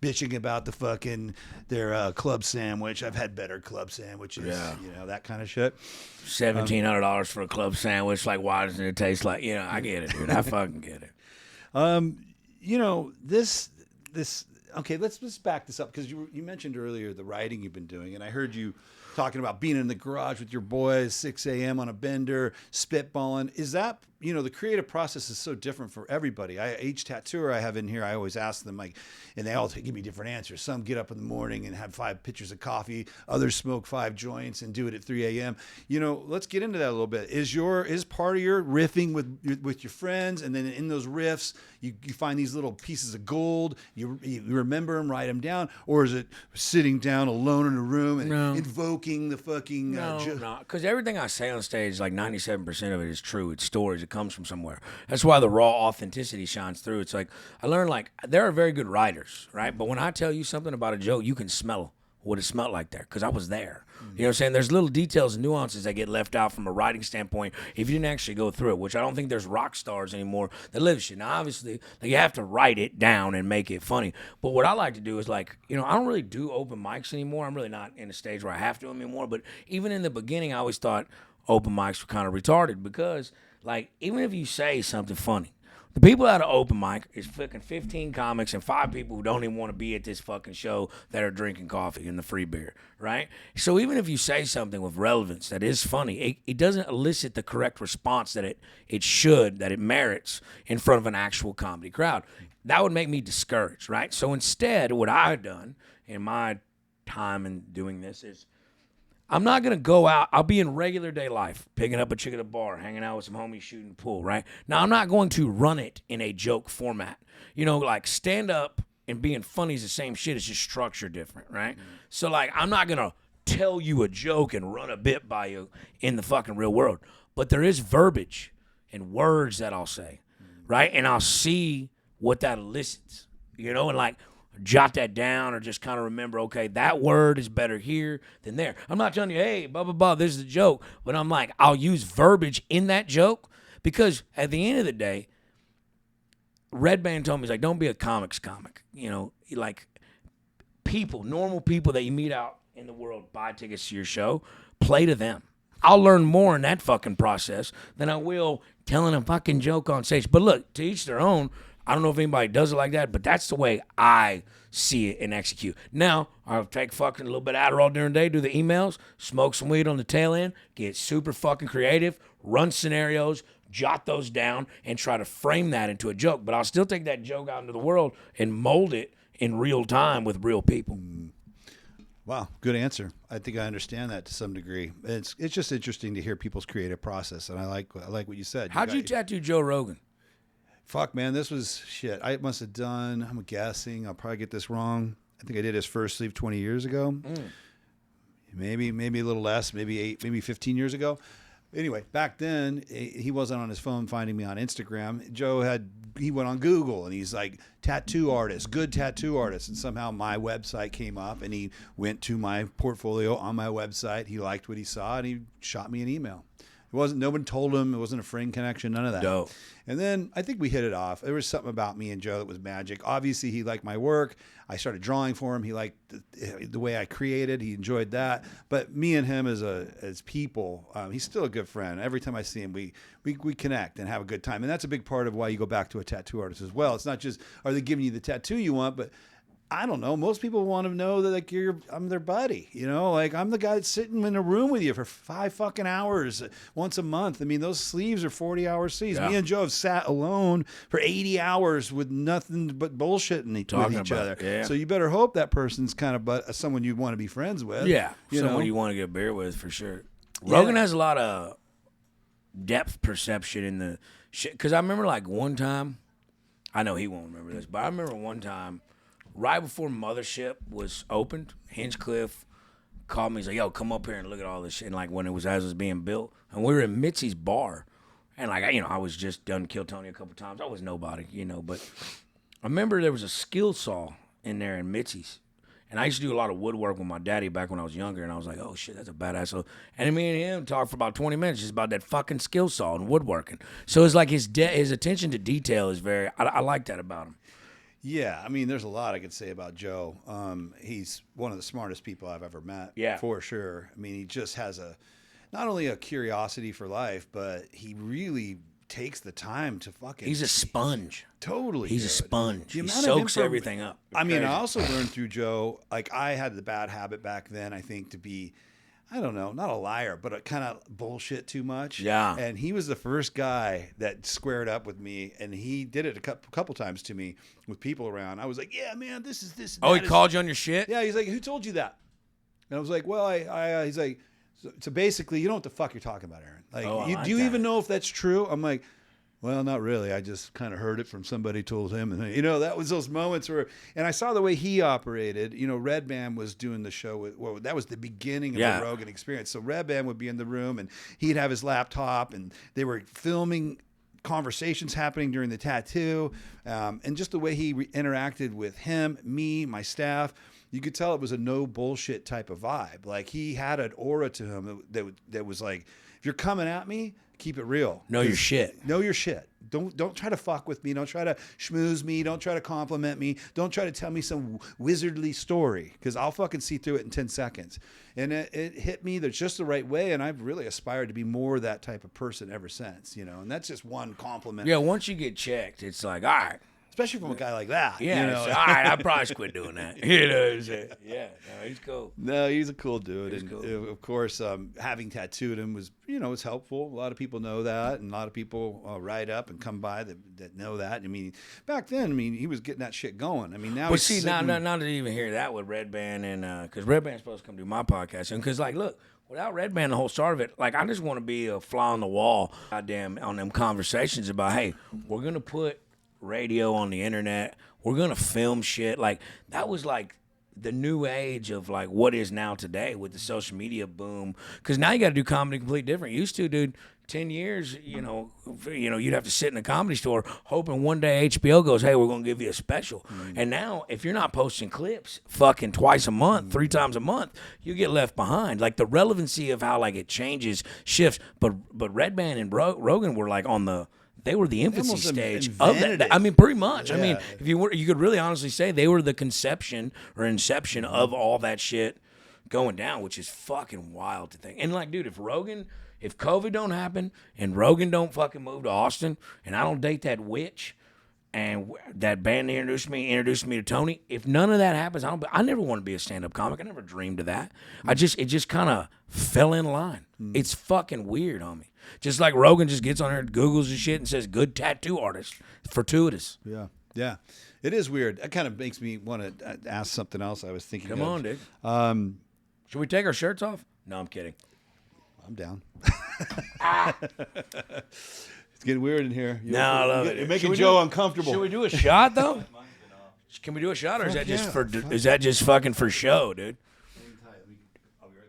bitching about the fucking, their club sandwich. I've had better club sandwiches, you know, that kind of shit. $1,700 for a club sandwich. Like, why doesn't it taste like, you know, I get it, dude. I fucking get it. You know, this okay, let's back this up because you mentioned earlier the writing you've been doing, and I heard you talking about being in the garage with your boys, 6 a.m. on a bender, spitballing. Is that, you know, the creative process is so different for everybody. Each tattooer I have in here, I always ask them, like, and they all give me different answers. Some get up in the morning and have 5 pitchers of coffee. Others smoke 5 joints and do it at 3 a.m. You know, let's get into that a little bit. Is part of your riffing with your friends, and then in those riffs, you find these little pieces of gold, you remember them, write them down, or is it sitting down alone in a room and invoking the fucking... No, because everything I say on stage, like 97% of it is true. It's stories. It comes from somewhere. That's why the raw authenticity shines through. It's like, I learned, like, there are very good writers, right? But when I tell you something about a joke, you can smell what it smelled like there, because I was there. You know what I'm saying? There's little details and nuances that get left out from a writing standpoint if you didn't actually go through it, which I don't think there's rock stars anymore that live shit. Now, obviously, like, you have to write it down and make it funny. But what I like to do is, like, you know, I don't really do open mics anymore. I'm really not in a stage where I have to anymore. But even in the beginning, I always thought open mics were kind of retarded because, like, even if you say something funny, the people at an open mic is fucking 15 comics and 5 people who don't even want to be at this fucking show that are drinking coffee and the free beer, right? So even if you say something with relevance that is funny, it doesn't elicit the correct response that it should, that it merits in front of an actual comedy crowd. That would make me discouraged, right? So instead, what I've done in my time in doing this is, I'm not going to go out. I'll be in regular day life, picking up a chick at a bar, hanging out with some homies, shooting pool, right? Now, I'm not going to run it in a joke format. You know, like, stand up and being funny is the same shit. It's just structure different, right? Mm-hmm. So, like, I'm not going to tell you a joke and run a bit by you in the fucking real world. But there is verbiage and words that I'll say, right? And I'll see what that elicits, you know? And, like, jot that down or just kind of remember, okay, that word is better here than there. I'm not telling you, hey, blah, blah, blah, this is a joke. But I'm like, I'll use verbiage in that joke because at the end of the day, Redban told me, he's like, don't be a comics comic. You know, like, people, normal people that you meet out in the world buy tickets to your show, play to them. I'll learn more in that fucking process than I will telling a fucking joke on stage. But look, to each their own. I don't know if anybody does it like that, but that's the way I see it and execute. Now, I'll take fucking a little bit of Adderall during the day, do the emails, smoke some weed on the tail end, get super fucking creative, run scenarios, jot those down, and try to frame that into a joke. But I'll still take that joke out into the world and mold it in real time with real people. Wow, good answer. I think I understand that to some degree. It's just interesting to hear people's creative process, and I like what you said. How'd you tattoo Joe Rogan? Fuck, man, this was shit. I must have done, I'm guessing, I'll probably get this wrong. I think I did his first sleeve 20 years ago. Maybe a little less, maybe 15 years ago. Anyway, back then he wasn't on his phone finding me on Instagram. He went on Google and he's like tattoo artist, good tattoo artist, and somehow my website came up and he went to my portfolio on my website. He liked what he saw and he shot me an email. No one told him. It wasn't a friend connection, none of that. Dope. And then I think we hit it off. There was something about me and Joe that was magic. Obviously, he liked my work. I started drawing for him. He liked the way I created. He enjoyed that. But me and him as people, he's still a good friend. Every time I see him, we connect and have a good time. And that's a big part of why you go back to a tattoo artist as well. It's not just, are they giving you the tattoo you want, but I don't know. Most people want to know that like I'm their buddy, you know, like I'm the guy that's sitting in a room with you for 5 fucking hours once a month. I mean, those sleeves are 40-hour sleeves. Yeah. Me and Joe have sat alone for 80 hours with nothing but bullshitting with each other. Yeah. So you better hope that person's kind of someone you want to be friends with. Yeah, someone you want to get beer with for sure. Rogan has a lot of depth perception in the shit. Because I remember like one time, I know he won't remember this, but I remember one time, right before Mothership was opened, Hinchcliffe called me. He's like, yo, come up here and look at all this shit. And like when as it was being built. And we were in Mitzi's bar. And like, I was just done Kill Tony a couple times. I was nobody, but I remember there was a skill saw in there in Mitzi's. And I used to do a lot of woodwork with my daddy back when I was younger. And I was like, oh shit, that's a badass. So, and me and him talked for about 20 minutes just about that fucking skill saw and woodworking. So it's like his attention to detail is I like that about him. Yeah, I mean, there's a lot I could say about Joe. He's one of the smartest people I've ever met, for sure. I mean, he just has not only a curiosity for life, but he really takes the time to fucking... He's a sponge. Totally. He's a sponge. He soaks everything up. I mean, I also learned through Joe, like I had the bad habit back then, I think, to be... I don't know, not a liar, but a kind of bullshit too much. Yeah. And he was the first guy that squared up with me, and he did it a couple times to me with people around. I was like, yeah, man, this is this. Oh, he called you on your shit? Yeah, he's like, who told you that? And I was like, well, he's like, so basically, you know what the fuck you're talking about, Aaron. Like, do you even know if that's true? I'm like, well, not really. I just kind of heard it from somebody told him. And, that was those moments where, and I saw the way he operated. Redban was doing the show that was the beginning of the Rogan experience. So Redban would be in the room and he'd have his laptop and they were filming conversations happening during the tattoo. And just the way he interacted with him, me, my staff, you could tell it was a no bullshit type of vibe. Like he had an aura to him that was like, if you're coming at me, keep it real. Know your shit. Know your shit. Don't try to fuck with me. Don't try to schmooze me. Don't try to compliment me. Don't try to tell me some wizardly story because I'll fucking see through it in 10 seconds. And it hit me just the right way, and I've really aspired to be more that type of person ever since, And that's just one compliment. Yeah, once you get checked, it's like, all right. Especially from a guy like that. Yeah, all right, I probably quit doing that. Yeah, no, he's cool. No, he's a cool dude. He's and cool. Of course, having tattooed him was, was helpful. A lot of people know that, and a lot of people ride up and come by that know that. I mean, back then, he was getting that shit going. I mean, now he's sitting... Not to even hear that with Redban, and because Redban's supposed to come do my podcast, and because look. Without Redban, the whole start of it, I just want to be a fly on the wall, goddamn, on them conversations about, hey, we're gonna put radio on the internet, we're gonna film shit. That was the new age of what is now today with the social media boom. Because now you got to do comedy completely different. Used to, dude, 10 years, you'd have to sit in a comedy store hoping one day HBO goes, hey, we're going to give you a special. Mm-hmm. And now, if you're not posting clips fucking twice a month, 3 times a month, you get left behind. The relevancy of how it changes, shifts. But Redban and Rogan were they were the infancy stage of that. I mean, pretty much. Yeah. I mean, if you could really honestly say they were the conception or inception of all that shit going down, which is fucking wild to think. And dude, if COVID don't happen and Rogan don't fucking move to Austin and I don't date that witch and that band introduced me to Tony, if none of that happens, I never want to be a stand-up comic. I never dreamed of that. It just kind of fell in line. It's fucking weird on me. Just like Rogan just gets on there and Googles and shit and says, good tattoo artist. Fortuitous. Yeah. Yeah. It is weird. That kind of makes me want to ask something else I was thinking Come on, dude. Should we take our shirts off? No, I'm kidding. I'm down. It's getting weird in here. I love it. You're making Joe uncomfortable. Should we do a shot, though? Can we do a shot, or is that just fucking for show, dude?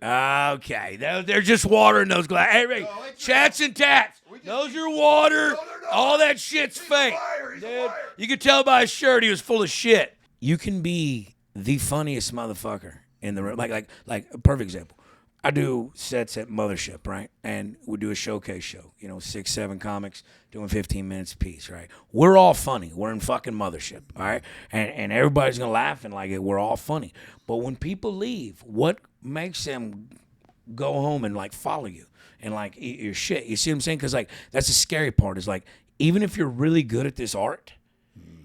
Okay, they're just water in those glasses. Hey, Ray, Chats and Tatts. Those are water. No. All that shit's fake. He's a Dude, liar. you could tell by his shirt he was full of shit. You can be the funniest motherfucker in the room. Like a perfect example. I do sets at Mothership, right? And we do a showcase show. 6, 7 comics doing 15 minutes apiece, right? We're all funny. We're in fucking Mothership, all right? And everybody's gonna laugh and like it. We're all funny. But when people leave, what makes them go home and like follow you and like eat your shit? You see what I'm saying? Because like that's the scary part. Is like even if you're really good at this art,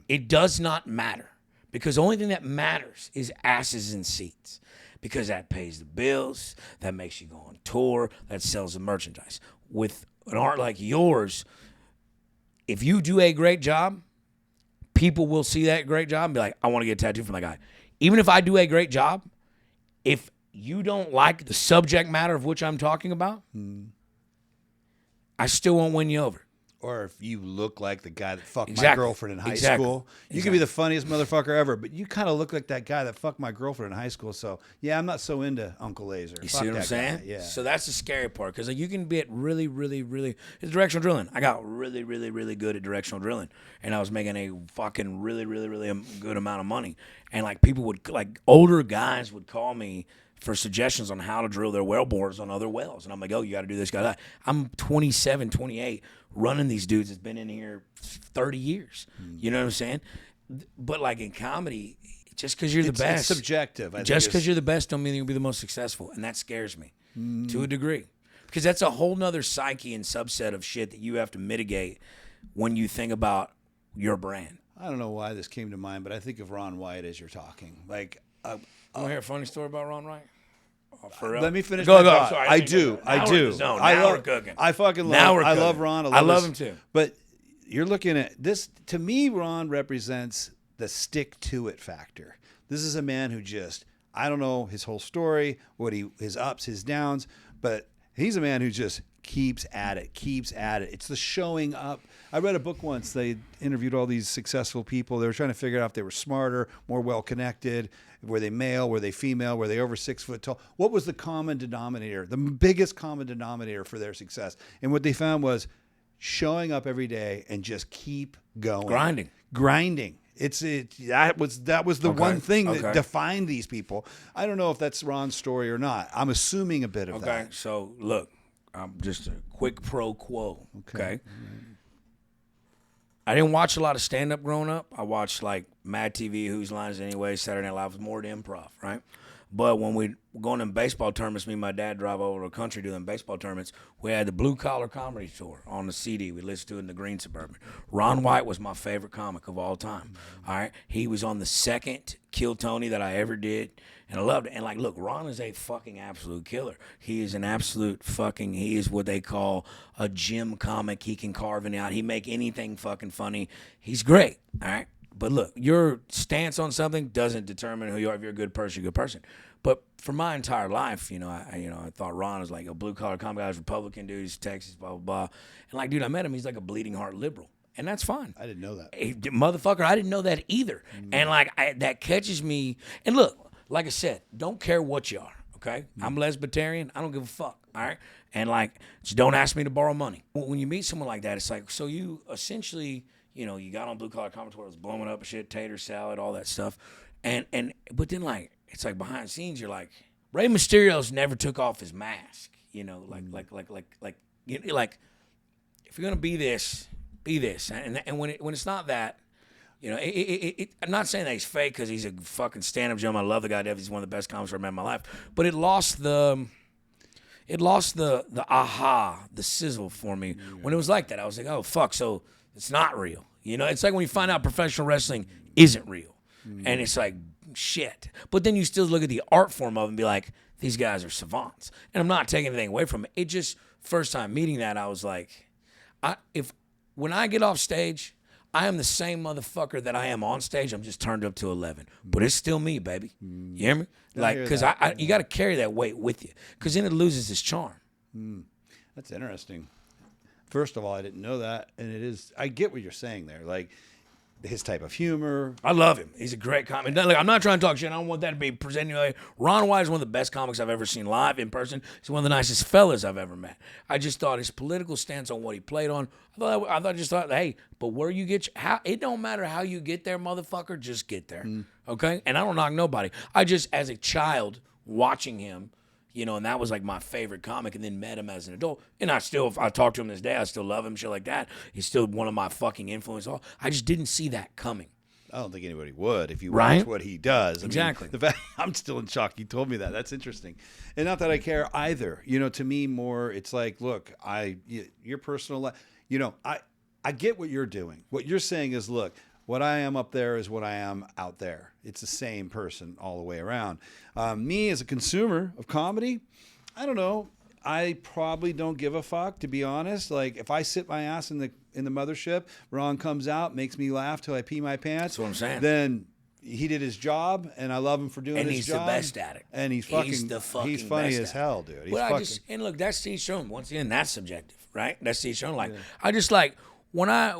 it does not matter because the only thing that matters is asses in seats. Because that pays the bills, that makes you go on tour, that sells the merchandise. With an art like yours, if you do a great job, people will see that great job and be like, I want to get a tattoo from that guy. Even if I do a great job, if you don't like the subject matter of which I'm talking about, I still won't win you over. Or if you look like the guy that fucked my Exactly. girlfriend in high Exactly. school. You could be the funniest motherfucker ever, but you kind of look like that guy that fucked my girlfriend in high school. So, yeah, I'm not so into Uncle Lazer. You Fuck see what I'm that saying? guy. Yeah. So that's the scary part because like, you can be at really, really, really. It's directional drilling. I got really, really, really good at directional drilling, and I was making a fucking really, really, really good amount of money. And like people would like older guys would call me for suggestions on how to drill their well bores on other wells, and I'm like, oh, you got to do this, got that. I'm 27, 28, running these dudes that's been in here 30 years. You know what I'm saying? But like in comedy, just because you're the best, It's subjective. I just think because you're the best don't mean you'll be the most successful, and that scares me to a degree because that's a whole nother psyche and subset of shit that you have to mitigate when you think about your brand. I don't know why this came to mind, but I think of Ron White as you're talking. Like, You want to hear a funny story about Ron Wright? Oh, for real? let me finish Go, my go. thought. Sorry, I didn't mean to do. go. I Now we're in do. the zone. I Now love, we're cooking. I fucking Now love. we're I cooking. love Ron. I love his- him too. But you're looking at this. To me, Ron represents the stick to it factor. This is a man who just, I don't know his whole story, his ups, his downs, but he's a man who just keeps at it. It's the showing up. I read a book once. They interviewed all these successful people. They were trying to figure out if they were smarter, more well-connected. Were they male? Were they female? Were they over 6 foot tall? What was the common denominator, the biggest common denominator for their success? And what they found was showing up every day and just keep going. Grinding. That was the one thing that defined these people. I don't know if that's Ron's story or not. I'm assuming a bit of that. Okay, so look, just a quick pro quo. Okay. I didn't watch a lot of stand-up growing up. I watched like Mad TV, Whose Lines Anyway, Saturday Night Live, was more to improv, right? But when we were going in baseball tournaments, me and my dad drive over to the country doing baseball tournaments, we had the Blue Collar Comedy Tour on the CD. We listened to it in the Green Suburban. Ron White was my favorite comic of all time, all right? He was on the second Kill Tony that I ever did, and I loved it. And like, look, Ron is a fucking absolute killer. He is an absolute fucking, he is what they call a gym comic. He can carve it out. He make anything fucking funny. He's great, all right? But look, your stance on something doesn't determine who you are. If you're a good person, you're a good person. But for my entire life, I thought Ron was like a blue collar comic guy, Republican dude, he's Texas, blah blah blah. And like, dude, I met him. He's like a bleeding heart liberal, and that's fine. I didn't know that. Motherfucker, I didn't know that either. And like, that catches me. And look, like I said, don't care what you are. Okay, I'm lesbitarian. I don't give a fuck. All right, and like, just don't ask me to borrow money. When you meet someone like that, it's like, so you essentially. You got on Blue Collar Comedy Tour, it was blowing up and shit, tater salad, all that stuff. But then like, it's like behind the scenes, you're like, Rey Mysterio's never took off his mask. Like if you're gonna be this. And when it's not that, I'm not saying that he's fake because he's a fucking stand-up gentleman. I love the guy. He's one of the best comics I've met in my life. But it lost the aha, the sizzle for me when it was like that. I was like, oh fuck, so it's not real. It's like when you find out professional wrestling isn't real. And it's like, shit. But then you still look at the art form of it and be like, these guys are savants. And I'm not taking anything away from it. It just, first time meeting that, I was like, when I get off stage, I am the same motherfucker that I am on stage. I'm just turned up to 11. But it's still me, baby. You hear me? Like, because you got to carry that weight with you. Because then it loses its charm. That's interesting. First of all, I didn't know that, and I get what you're saying there. Like, his type of humor. I love him. He's a great comic. Like, I'm not trying to talk shit. I don't want that to be presented like Ron White is one of the best comics I've ever seen live in person. He's one of the nicest fellas I've ever met. I just thought his political stance on what he played on. I just thought, hey, but where you get, it don't matter how you get there, motherfucker. Just get there, okay? And I don't knock nobody. I just, as a child, watching him. You know, and that was like my favorite comic, and then met him as an adult. And I talk to him this day, I still love him, shit like that. He's still one of my fucking influences. I just didn't see that coming. I don't think anybody would if you watch what he does. Exactly. The fact, I'm still in shock. He told me that. That's interesting. And not that I care either. You know, to me, more, it's like, look, your personal life, you know, I get what you're doing. What you're saying is, look, what I am up there is what I am out there. It's the same person all the way around. Me as a consumer of comedy, I don't know. I probably don't give a fuck, to be honest. Like, if I sit my ass in the mothership, Ron comes out, makes me laugh till I pee my pants. That's what I'm saying. Then he did his job, and I love him for doing his job. And he's the best at it. And he's funny best as hell, dude. He's well, and look, that's Steve Schoen. Once again, that's subjective, right? That's Steve Schoen. Like, I just like. When I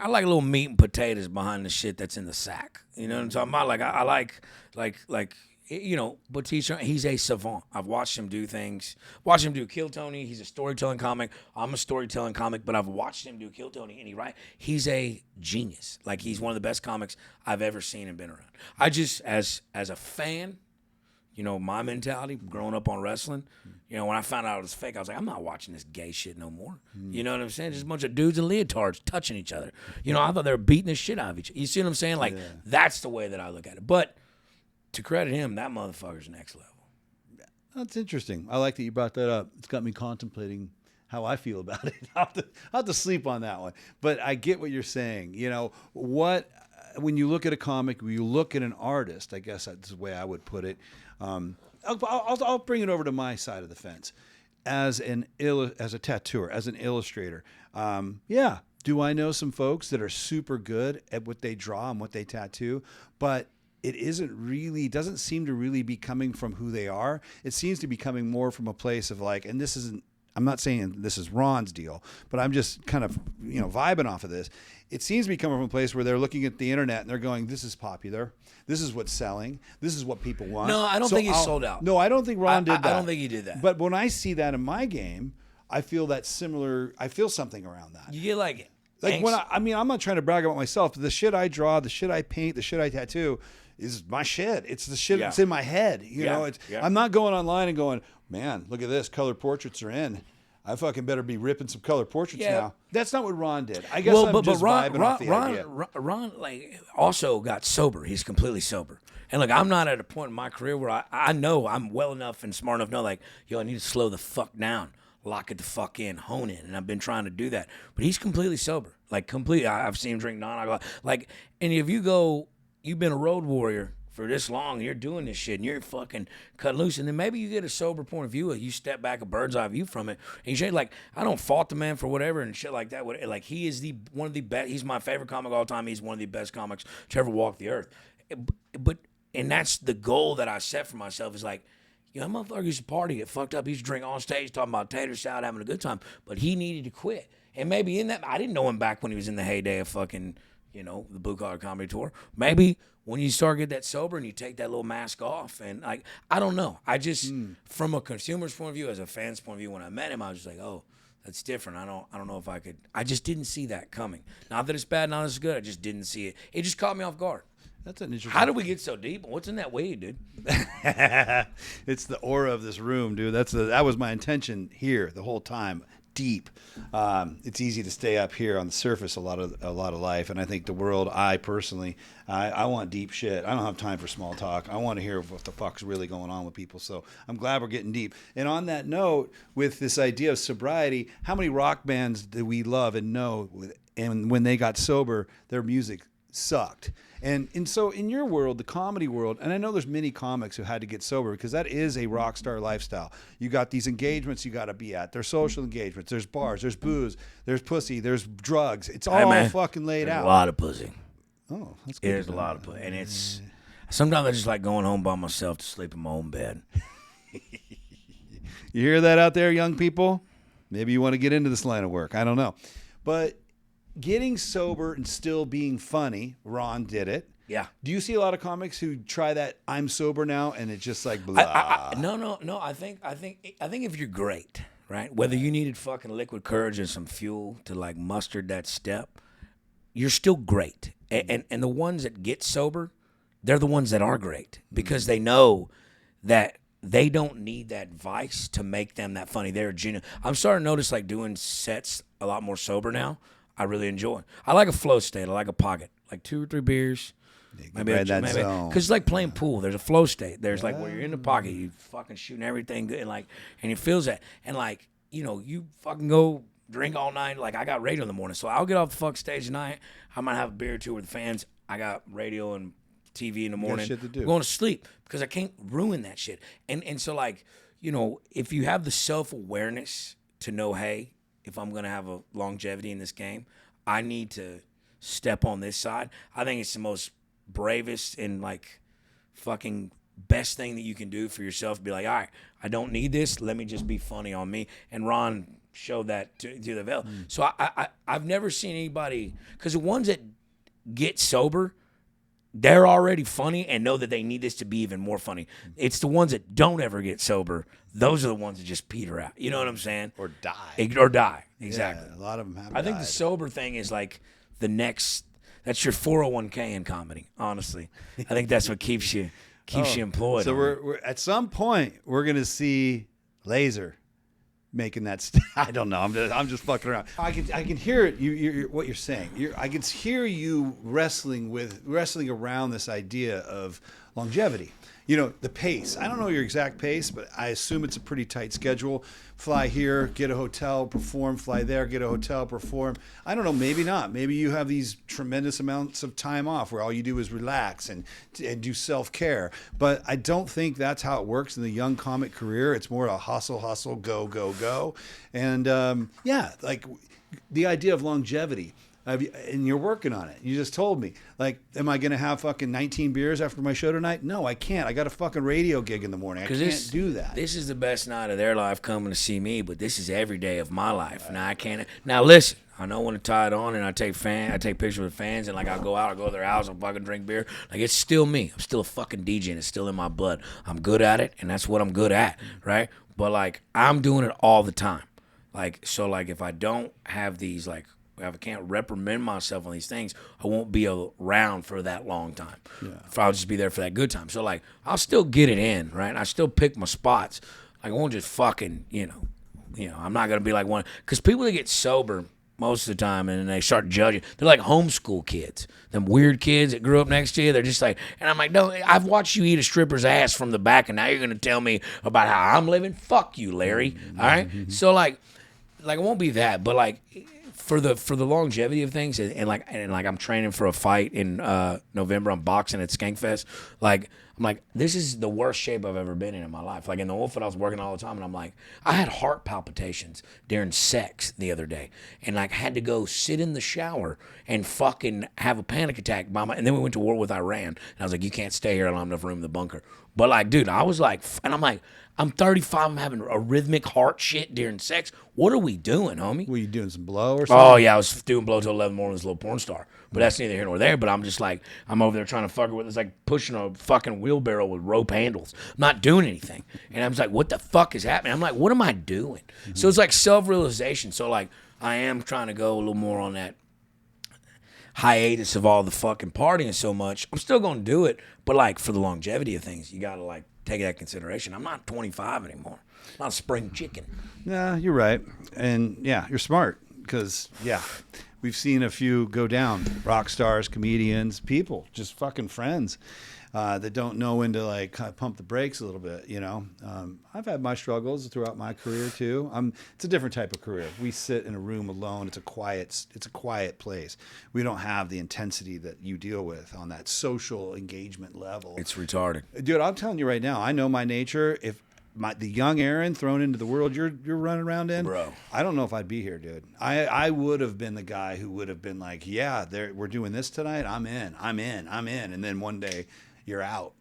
like little meat and potatoes behind the shit that's in the sack. You know what I'm talking about? Like I like you know, but he's a savant. I've watched him do things. Watched him do Kill Tony. He's a storytelling comic. I'm a storytelling comic, but I've watched him do Kill Tony, and he's a genius. Like, he's one of the best comics I've ever seen and been around. I just, as a fan, you know, my mentality, growing up on wrestling, you know, when I found out it was fake, I was like, I'm not watching this gay shit no more. You know what I'm saying? Just a bunch of dudes in leotards touching each other. You know, I thought they were beating the shit out of each other. You see what I'm saying? Like, that's the way that I look at it. But to credit him, that motherfucker's next level. That's interesting. I like that you brought that up. It's got me contemplating how I feel about it. I'll have to sleep on that one. But I get what you're saying. You know, when you look at a comic, when you look at an artist, I guess that's the way I would put it. I'll bring it over to my side of the fence. As a tattooer, as an illustrator, do I know some folks that are super good at what they draw and what they tattoo, but it doesn't seem to really be coming from who they are. It seems to be coming more from a place of like, and this isn't, I'm not saying this is Ron's deal, but I'm just kind of, you know, vibing off of this. It seems to be coming from a place where they're looking at the internet and they're going, this is popular. This is what's selling. This is what people want. No, I don't think he's sold out. No, I don't think Ron did that. I don't think he did that. But when I see that in my game, I feel that similar. I feel something around that. You get like when I'm not trying to brag about myself, but the shit I draw, the shit I paint, the shit I tattoo is my shit. It's the shit that's in my head. You know, I'm not going online and going, man, look at this, color portraits are in. I fucking better be ripping some color portraits now. That's not what Ron did. I guess I'm just vibing off the idea. Ron like also got sober. He's completely sober. And look, I'm not at a point in my career where I know I'm well enough and smart enough to know, like, yo, I need to slow the fuck down, lock it the fuck in, hone in. And I've been trying to do that. But he's completely sober. Like, completely. I've seen him drink non-alcohol. Like, and if you've been a road warrior for this long, you're doing this shit, and you're fucking cut loose, and then maybe you get a sober point of view, you step back a bird's eye view from it, and you say, like, I don't fault the man for whatever and shit like that. Like, he is one of the best. He's my favorite comic of all time. He's one of the best comics to ever walk the earth. And that's the goal that I set for myself, is like, you know, motherfucker used to party, get fucked up, he used to drink on stage, talking about tater salad, having a good time, but he needed to quit. And maybe in that, I didn't know him back when he was in the heyday of fucking, you know, the Blue Collar Comedy Tour. Maybe when you start getting that sober and you take that little mask off, and like, I don't know. I just, from a consumer's point of view, as a fan's point of view, when I met him, I was just like, oh, that's different. I don't know if I could. I just didn't see that coming. Not that it's bad, not that it's good. I just didn't see it. It just caught me off guard. That's an interesting. How did we get so deep? What's in that weed, dude? It's the aura of this room, dude. That was my intention here the whole time. Deep. It's easy to stay up here on the surface a lot of life, and I think the world. I personally, I want deep shit. I don't have time for small talk. I want to hear what the fuck's really going on with people. So I'm glad we're getting deep. And on that note, with this idea of sobriety, how many rock bands do we love and know? And when they got sober, their music sucked. And so in your world, the comedy world, and I know there's many comics who had to get sober because that is a rock star lifestyle. You got these engagements you got to be at. There's social engagements. There's bars. There's booze. There's pussy. There's drugs. It's all fucking laid out. A lot of pussy. Oh, that's good. There's a lot of pussy. And it's, sometimes I just like going home by myself to sleep in my own bed. You hear that out there, young people? Maybe you want to get into this line of work. I don't know. But getting sober and still being funny. Ron did it. Yeah. Do you see a lot of comics who try that I'm sober now and it's just like blah? No. I think if you're great, right? Whether you needed fucking liquid courage and some fuel to like muster that step, you're still great. And the ones that get sober, they're the ones that are great because they know that they don't need that vice to make them that funny. They're genuine. I'm starting to notice like doing sets a lot more sober now. I really enjoy. I like a flow state. I like a pocket, like 2 or 3 beers. Maybe zone. Because it's like playing pool. There's a flow state. There's like where you're in the pocket, you fucking shooting everything good, and it feels that. And like, you fucking go drink all night. Like I got radio in the morning, so I'll get off the fuck stage tonight. I might have a beer or two with the fans. I got radio and TV in the morning. Shit to do. I'm going to sleep because I can't ruin that shit. And so like, if you have the self-awareness to know, hey, if I'm gonna have a longevity in this game, I need to step on this side. I think it's the most bravest and like fucking best thing that you can do for yourself. Be like, all right, I don't need this. Let me just be funny on me. And Ron showed that to the veil. So I've never seen anybody, because the ones that get sober, they're already funny and know that they need this to be even more funny. It's the ones that don't ever get sober. Those are the ones that just peter out. You know what I'm saying? Or die. Exactly. Yeah, a lot of them have. I think the sober thing is like the next. That's your 401k in comedy. Honestly, I think that's what keeps you employed. So we're at some point we're gonna see Lazer making that. I don't know. I'm just fucking around. I can hear it. You what you're saying. I can hear you wrestling around this idea of longevity. The pace. I don't know your exact pace, but I assume it's a pretty tight schedule. Fly here, get a hotel, perform, fly there, get a hotel, perform. I don't know, maybe not. Maybe you have these tremendous amounts of time off where all you do is relax and do self-care. But I don't think that's how it works in the young comic career. It's more a hustle, go, go, go. And like the idea of longevity. And you're working on it. You just told me. Like, am I going to have fucking 19 beers after my show tonight? No, I can't. I got a fucking radio gig in the morning. I can't do that. This is the best night of their life coming to see me, but this is every day of my life. Right. Now I can't. Now listen, I know when to tie it on, and I take pictures with fans, and like I go out, I go to their house, and fucking drink beer. Like it's still me. I'm still a fucking DJ, and it's still in my blood. I'm good at it, and that's what I'm good at, right? But like I'm doing it all the time. Like so, like if I don't have these like. If I can't reprimand myself on these things, I won't be around for that long time. Yeah. I'll just be there for that good time. So, like, I'll still get it in, right? I still pick my spots. Like, I won't just fucking, I'm not going to be like one. Because people that get sober most of the time and then they start judging, they're like homeschool kids. Them weird kids that grew up next to you, they're just like, and I'm like, no, I've watched you eat a stripper's ass from the back, and now you're going to tell me about how I'm living? Fuck you, Larry. All right? So, like, it won't be that, but, like, for the longevity of things, and like I'm training for a fight in November. I'm boxing at Skankfest. Like I'm like, this is the worst shape I've ever been in my life. Like in the Wolf, I was working all the time, and I'm like, I had heart palpitations during sex the other day, and like had to go sit in the shower and fucking have a panic attack and then we went to war with Iran, and I was like, you can't stay here. I don't have enough room in the bunker. But like, dude, I was like, and I'm like, I'm 35. I'm having a rhythmic heart shit during sex. What are we doing, homie? Were you doing some blow or something? Oh, yeah. I was doing blow till 11 morning as a little porn star. But that's neither here nor there. But I'm just like, I'm over there trying to fuck her with, it's like pushing a fucking wheelbarrow with rope handles. I'm not doing anything. And I was like, what the fuck is happening? I'm like, what am I doing? Mm-hmm. So it's like self-realization. So like, I am trying to go a little more on that hiatus of all the fucking partying so much. I'm still going to do it. But like, for the longevity of things, you got to like, take that consideration. I'm not 25 anymore. I'm not a spring chicken. Nah, you're right. And yeah, you're smart because, yeah, we've seen a few go down. Rock stars, comedians, people, just fucking friends that don't know when to like kind of pump the brakes a little bit, I've had my struggles throughout my career too. It's a different type of career. We sit in a room alone. It's a quiet place. We don't have the intensity that you deal with on that social engagement level. It's retarded. Dude, I'm telling you right now, I know my nature. If the young Aaron thrown into the world you're running around in, bro, I don't know if I'd be here, dude. I would have been the guy who would have been like, yeah, we're doing this tonight. I'm in. And then one day you're out.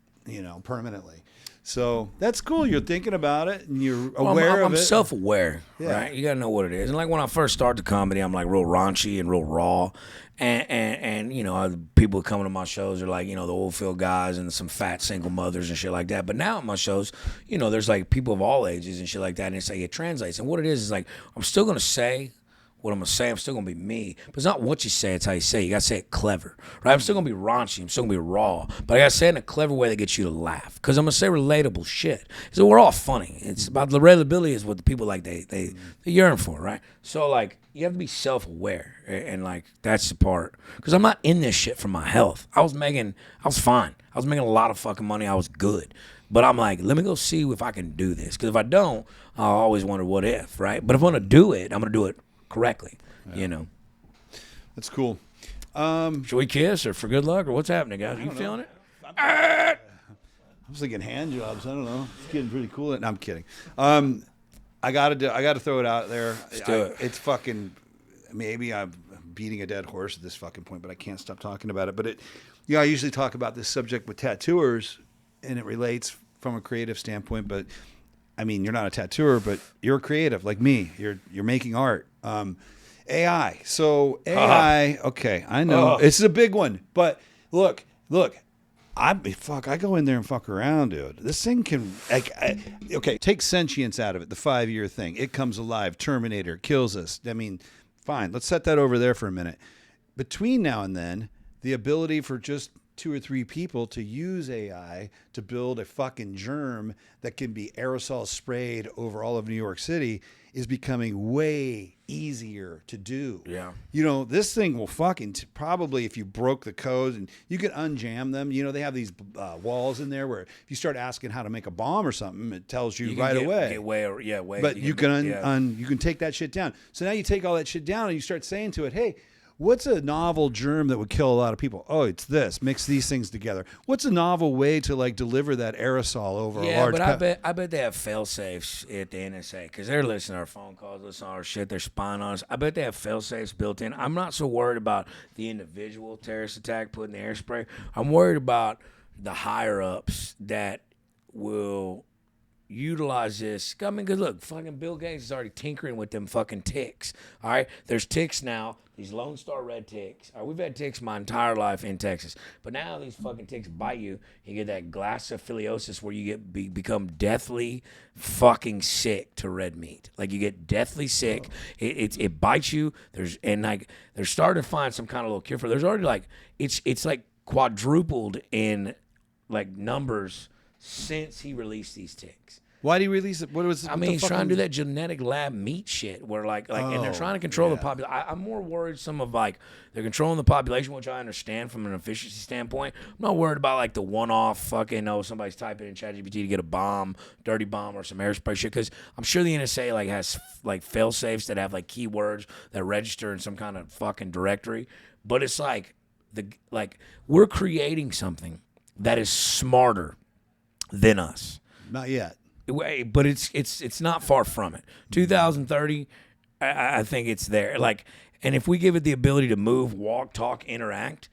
permanently. So that's cool. You're thinking about it and you're aware of it. I'm self-aware, right? You got to know what it is. And like when I first started the comedy, I'm like real raunchy and real raw. And people coming to my shows are like, the oil field guys and some fat single mothers and shit like that. But now at my shows, there's like people of all ages and shit like that. And it's like it translates. And what it is like, I'm still going to say what I'm going to say. I'm still going to be me. But it's not what you say, it's how you say it. You got to say it clever, right? I'm still going to be raunchy. I'm still going to be raw. But I got to say it in a clever way that gets you to laugh. Because I'm going to say relatable shit. So we're all funny. It's about the relatability is what the people like, they yearn for, right? So, like, you have to be self-aware. And like, that's the part. Because I'm not in this shit for my health. I was fine. I was making a lot of fucking money. I was good. But I'm like, let me go see if I can do this. Because if I don't, I'll always wonder what if, right? But if I'm going to do it, I'm going to do it correctly, That's cool. Should we kiss or for good luck or what's happening, guys? Are you feeling it? I was thinking hand jobs. I don't know. It's getting pretty cool. No, I'm kidding. I gotta throw it out there. Let's do it. It's fucking. Maybe I'm beating a dead horse at this fucking point, but I can't stop talking about it. But I usually talk about this subject with tattooers, and it relates from a creative standpoint. But I mean, you're not a tattooer, but you're a creative like me. You're making art. AI. So AI. Okay, I know this is a big one, but look. I go in there and fuck around, dude. This thing can take sentience out of it. The 5-year thing. It comes alive. Terminator kills us. I mean, fine. Let's set that over there for a minute. Between now and then, the ability for just 2 or 3 people to use AI to build a fucking germ that can be aerosol sprayed over all of New York City is becoming way easier to do. Yeah. This thing will fucking probably, if you broke the codes and you could unjam them, they have these walls in there where if you start asking how to make a bomb or something, it tells you right away. But you can take that shit down. So now you take all that shit down and you start saying to it, hey, what's a novel germ that would kill a lot of people? Oh, it's this. Mix these things together. What's a novel way to like deliver that aerosol over a large? Yeah, but I bet they have fail safes at the NSA because they're listening to our phone calls, listening to our shit. They're spying on us. I bet they have fail safes built in. I'm not so worried about the individual terrorist attack putting the air spray. I'm worried about the higher ups that will utilize this. I mean, because look, fucking Bill Gates is already tinkering with them fucking ticks. All right, there's ticks now. These Lone Star red ticks. All right, we've had ticks my entire life in Texas, but now these fucking ticks bite you. You get that glossophiliosis where you become deathly fucking sick to red meat. Like you get deathly sick. It bites you. They're starting to find some kind of little cure for it. There's already like it's like quadrupled in like numbers since he released these ticks. Why did he release it? He's trying to do that genetic lab meat shit where and they're trying to control the population. I'm more worried they're controlling the population, which I understand from an efficiency standpoint. I'm not worried about like the one-off fucking, somebody's typing in ChatGPT to get a bomb, dirty bomb or some airspray shit, because I'm sure the NSA like has like fail safes that have like keywords that register in some kind of fucking directory. But it's like we're creating something that is smarter than us. Not yet. But it's not far from it. 2030, I think it's there. And if we give it the ability to move, walk, talk, interact,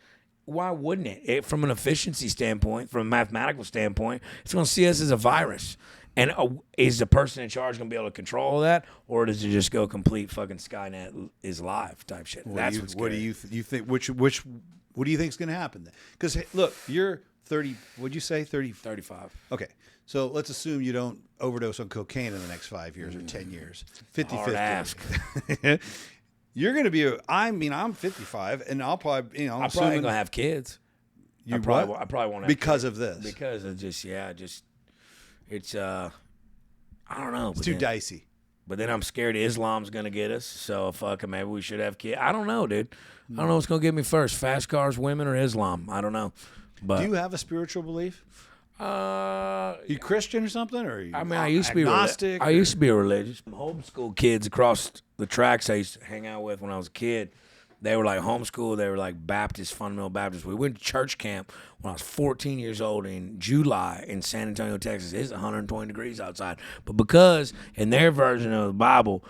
why wouldn't it? From an efficiency standpoint, from a mathematical standpoint, it's going to see us as a virus. And is the person in charge going to be able to control all that, or does it just go complete fucking Skynet is live type shit? That's what's what do you think? What do you think is going to happen then? Because look, you're 30. What'd you say? 35. Okay. So let's assume you don't overdose on cocaine in the next 5 years or 10 years. 50-50. Hard ask. You're going to be I'm 55 and I'll probably, I'm probably going to have kids. I probably won't have because kids. Of this. Because of it's I don't know. It's too dicey. But then I'm scared Islam's going to get us. So fuck, maybe we should have kids. I don't know, dude. I don't know what's going to get me first. Fast cars, women, or Islam. I don't know. But do you have a spiritual belief? You Christian or something, or I used to be agnostic? I used to be religious. Homeschool kids across the tracks I used to hang out with when I was a kid. They were like homeschool. They were like Baptist, fundamental Baptist. We went to church camp when I was 14 years old in July in San Antonio, Texas. It's 120 degrees outside. But because in their version of the Bible,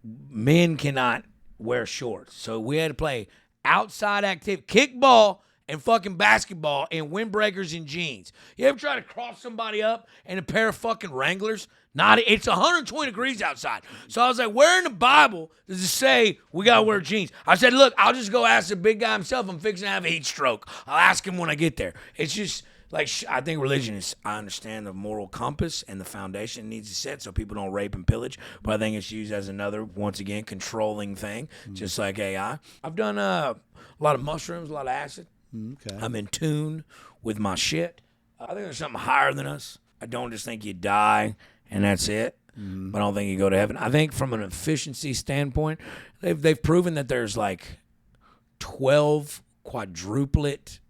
men cannot wear shorts, so we had to play outside activity, kickball and fucking basketball and windbreakers and jeans. You ever try to cross somebody up in a pair of fucking Wranglers? Not. It's 120 degrees outside. So I was like, where in the Bible does it say we got to wear jeans? I said, look, I'll just go ask the big guy himself. I'm fixing to have a heat stroke. I'll ask him when I get there. It's just like, I think religion is, I understand the moral compass and the foundation needs to set so people don't rape and pillage. But I think it's used as another, once again, controlling thing, just like AI. I've done a lot of mushrooms, a lot of acid. Okay. I'm in tune with my shit. I think there's something higher than us. I don't just think you die and that's it. But I don't think you go to heaven. I think from an efficiency standpoint, they've proven that there's like 12 quadruplet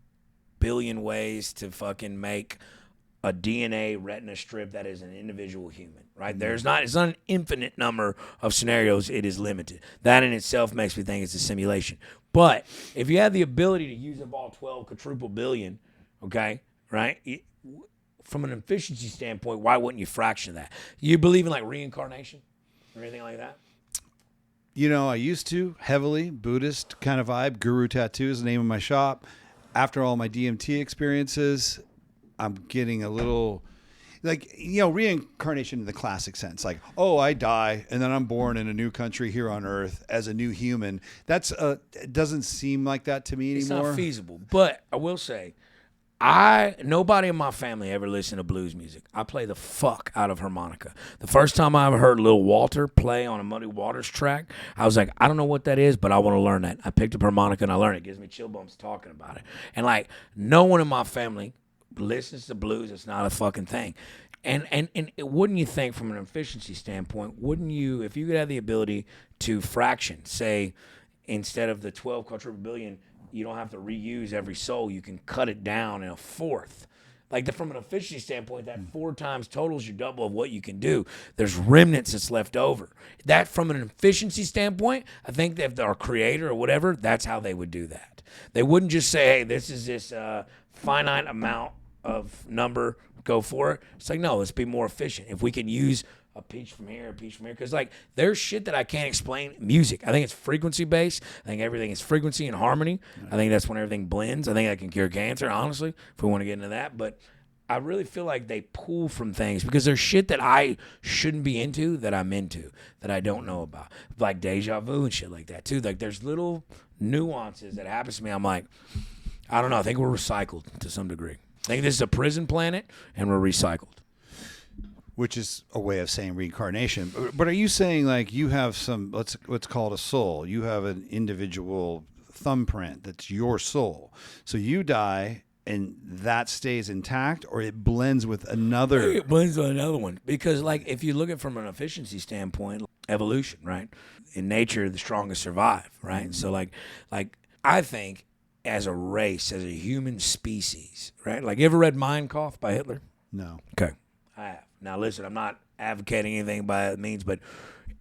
billion ways to fucking make a DNA retina strip that is an individual human, right? It's not an infinite number of scenarios. It is limited. That in itself makes me think it's a simulation. But if you have the ability to use up all 12 quadruple billion, okay, right? From an efficiency standpoint, why wouldn't you fraction that? You believe in like reincarnation or anything like that? You know, I used to heavily Buddhist kind of vibe. Guru Tattoo is the name of my shop. After all my DMT experiences, I'm getting a little like, you know, reincarnation in the classic sense. Like, oh, I die and then I'm born in a new country here on Earth as a new human. That's it doesn't seem like that to me anymore. It's not feasible. But I will say, nobody in my family ever listened to blues music. I play the fuck out of harmonica. The first time I ever heard Lil Walter play on a Muddy Waters track, I was like, I don't know what that is, but I want to learn that. I picked up harmonica and I learned it. It gives me chill bumps talking about it. And like, no one in my family listens to blues. It's not a fucking thing. And wouldn't you think from an efficiency standpoint, wouldn't you, if you could have the ability to fraction, say, instead of the 12 quadruple billion, you don't have to reuse every soul. You can cut it down in a fourth. Like from an efficiency standpoint, that 4 times totals your double of what you can do. There's remnants that's left over. That from an efficiency standpoint, I think that if our creator or whatever, that's how they would do that. They wouldn't just say, hey, this is this finite amount of number, go for it. It's like, no, let's be more efficient. If we can use a piece from here, because like there's shit that I can't explain. Music, I think it's frequency based. I think everything is frequency and harmony. I think that's when everything blends. I think that can cure cancer, honestly, if we want to get into that. But I really feel like they pull from things because there's shit that I shouldn't be into that I'm into that I don't know about, like deja vu and shit like that too. Like there's little nuances that happens to me. I'm like, I don't know. I think we're recycled to some degree. I think this is a prison planet and we're recycled. Which is a way of saying reincarnation. But are you saying like you have some, let's call it a soul. You have an individual thumbprint that's your soul. So you die and that stays intact, or it blends with another? It blends with another one. Because like if you look at it from an efficiency standpoint, evolution, right? In nature, the strongest survive, right? Mm-hmm. So like I think as a race, as a human species, right? Like you ever read Mein Kampf by Hitler? No. Okay. I have. Now, listen, I'm not advocating anything by that means, but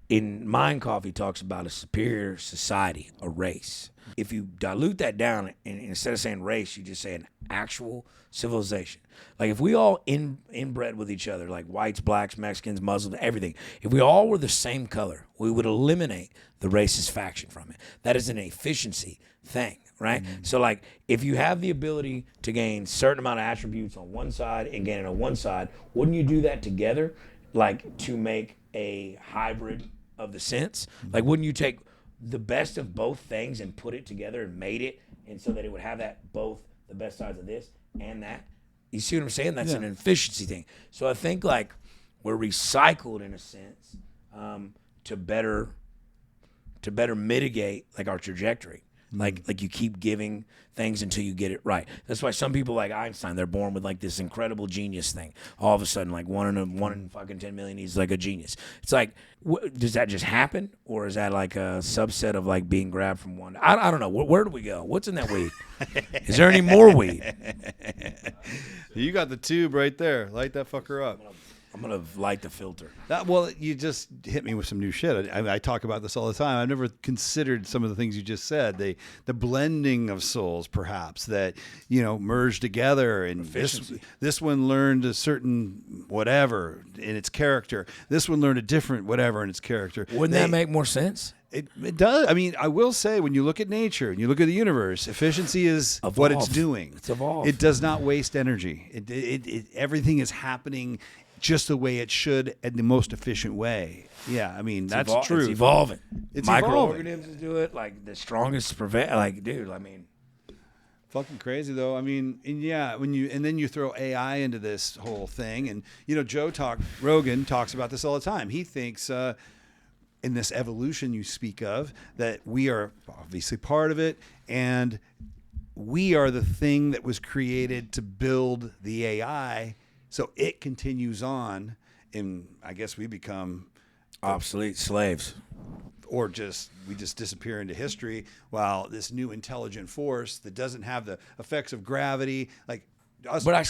in Mein Kampf, he talks about a superior society, a race. If you dilute that down, and instead of saying race, you just say an actual civilization. Like if we all inbred with each other, like whites, blacks, Mexicans, Muslims, everything, if we all were the same color, we would eliminate the racist faction from it. That is an efficiency thing. Right? Mm-hmm. So like if you have the ability to gain certain amount of attributes on one side and gain it on one side, wouldn't you do that together? Like to make a hybrid of the sense? Mm-hmm. Like wouldn't you take the best of both things and put it together and made it and so that it would have that both the best sides of this and that? You see what I'm saying? That's an efficiency thing. So I think like we're recycled in a sense to better mitigate like our trajectory. Like you keep giving things until you get it right. That's why some people like Einstein, they're born with like this incredible genius thing. All of a sudden, like one in fucking 10 million, he's like a genius. It's like, does that just happen, or is that like a subset of like being grabbed from one? I don't know. Where do we go? What's in that weed? Is there any more weed? You got the tube right there. Light that fucker up. I'm going to light the filter. Well, you just hit me with some new shit. I talk about this all the time. I've never considered some of the things you just said. The blending of souls, perhaps, that, you know, merge together. And this one learned a certain whatever in its character. This one learned a different whatever in its character. Wouldn't that make more sense? It does. I mean, I will say, when you look at nature and you look at the universe, efficiency is what it's doing. It's evolved. It does not waste energy. Everything is happening just the way it should in the most efficient way. Yeah, I mean, that's true. It's evolving. It's evolving. Microorganisms do it. Like the strongest prevent. Like, dude, I mean. Fucking crazy though. I mean, and then you throw AI into this whole thing, and Joe Rogan talks about this all the time. He thinks in this evolution you speak of that we are obviously part of it, and we are the thing that was created to build the AI, so it continues on, and I guess we become obsolete slaves. Or we just disappear into history while this new intelligent force that doesn't have the effects of gravity, like us. But I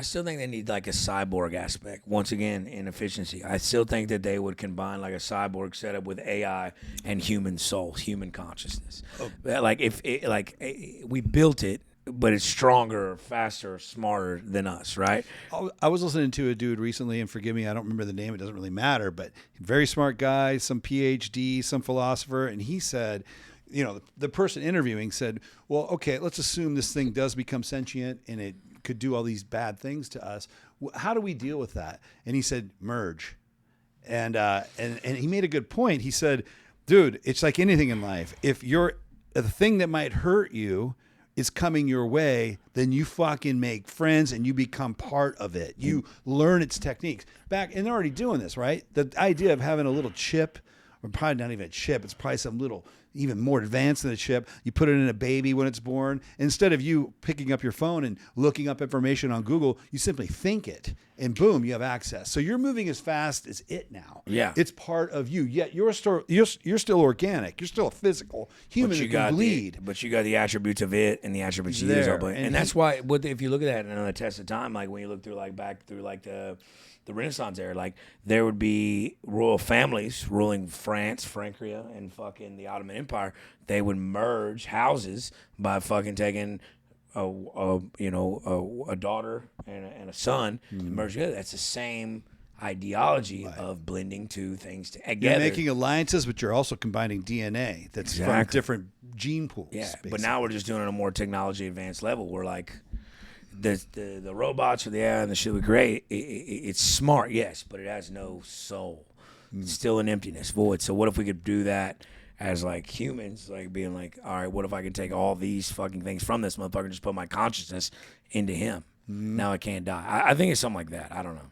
still think they need like a cyborg aspect. Once again, in efficiency, I still think that they would combine like a cyborg setup with AI and human soul, human consciousness. Like we built it, but it's stronger, faster, smarter than us, right? I was listening to a dude recently, and forgive me, I don't remember the name. It doesn't really matter, but very smart guy, some PhD, some philosopher, and he said, the person interviewing said, well, okay, let's assume this thing does become sentient and it could do all these bad things to us. How do we deal with that? And he said, merge. And he made a good point. He said, dude, it's like anything in life. If the thing that might hurt you is coming your way, then you fucking make friends and you become part of it. You learn its techniques. And they're already doing this, right? The idea of having a little chip, or probably not even a chip, it's probably some little, even more advanced than a chip. You put it in a baby when it's born. Instead of you picking up your phone and looking up information on Google, you simply think it, and boom, you have access. So you're moving as fast as it now. Yeah. It's part of you. Yet you're still organic. You're still a physical human that can bleed. But you got the attributes of it and the attributes of there. you. And that's why, if you look at that in another test of time, like when you look through back through the Renaissance era, like there would be royal families ruling France, Francia, and fucking the Ottoman Empire. They would merge houses by fucking taking a daughter and a son and merge together. That's the same ideology of blending two things together. You're making alliances, but you're also combining DNA that's from different gene pools. Yeah, basically. but now we're just doing it on a more technology advanced level. We're like the robots or the AI and the shit we create. It's smart, yes, but it has no soul. It's still an emptiness, void. So what if we could do that as like humans, like being like, all right, what if I can take all these fucking things from this motherfucker and just put my consciousness into him? Now I can't die. I think it's something like that. I don't know.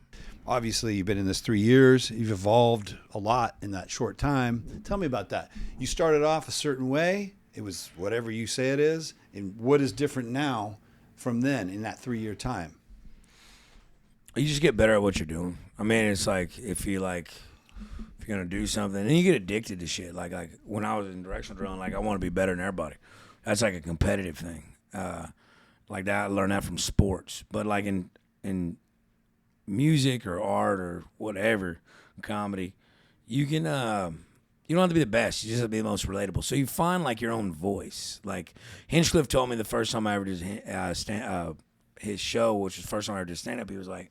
Obviously, you've been in this 3 years. You've evolved a lot in that short time. Tell me about that. You started off a certain way. It was whatever you say it is. And what is different now from then in that 3 year time? You just get better at what you're doing. I mean, it's like if you're gonna do something, and you get addicted to shit. Like when I was in directional drilling, like I want to be better than everybody. That's like a competitive thing. Like that, I learned that from sports. But like in music or art or whatever, comedy, you can you don't have to be the best. You just have to be the most relatable. So you find like your own voice. Like Hinchcliffe told me the first time I ever did his show, which was the first time I ever did stand up. He's like,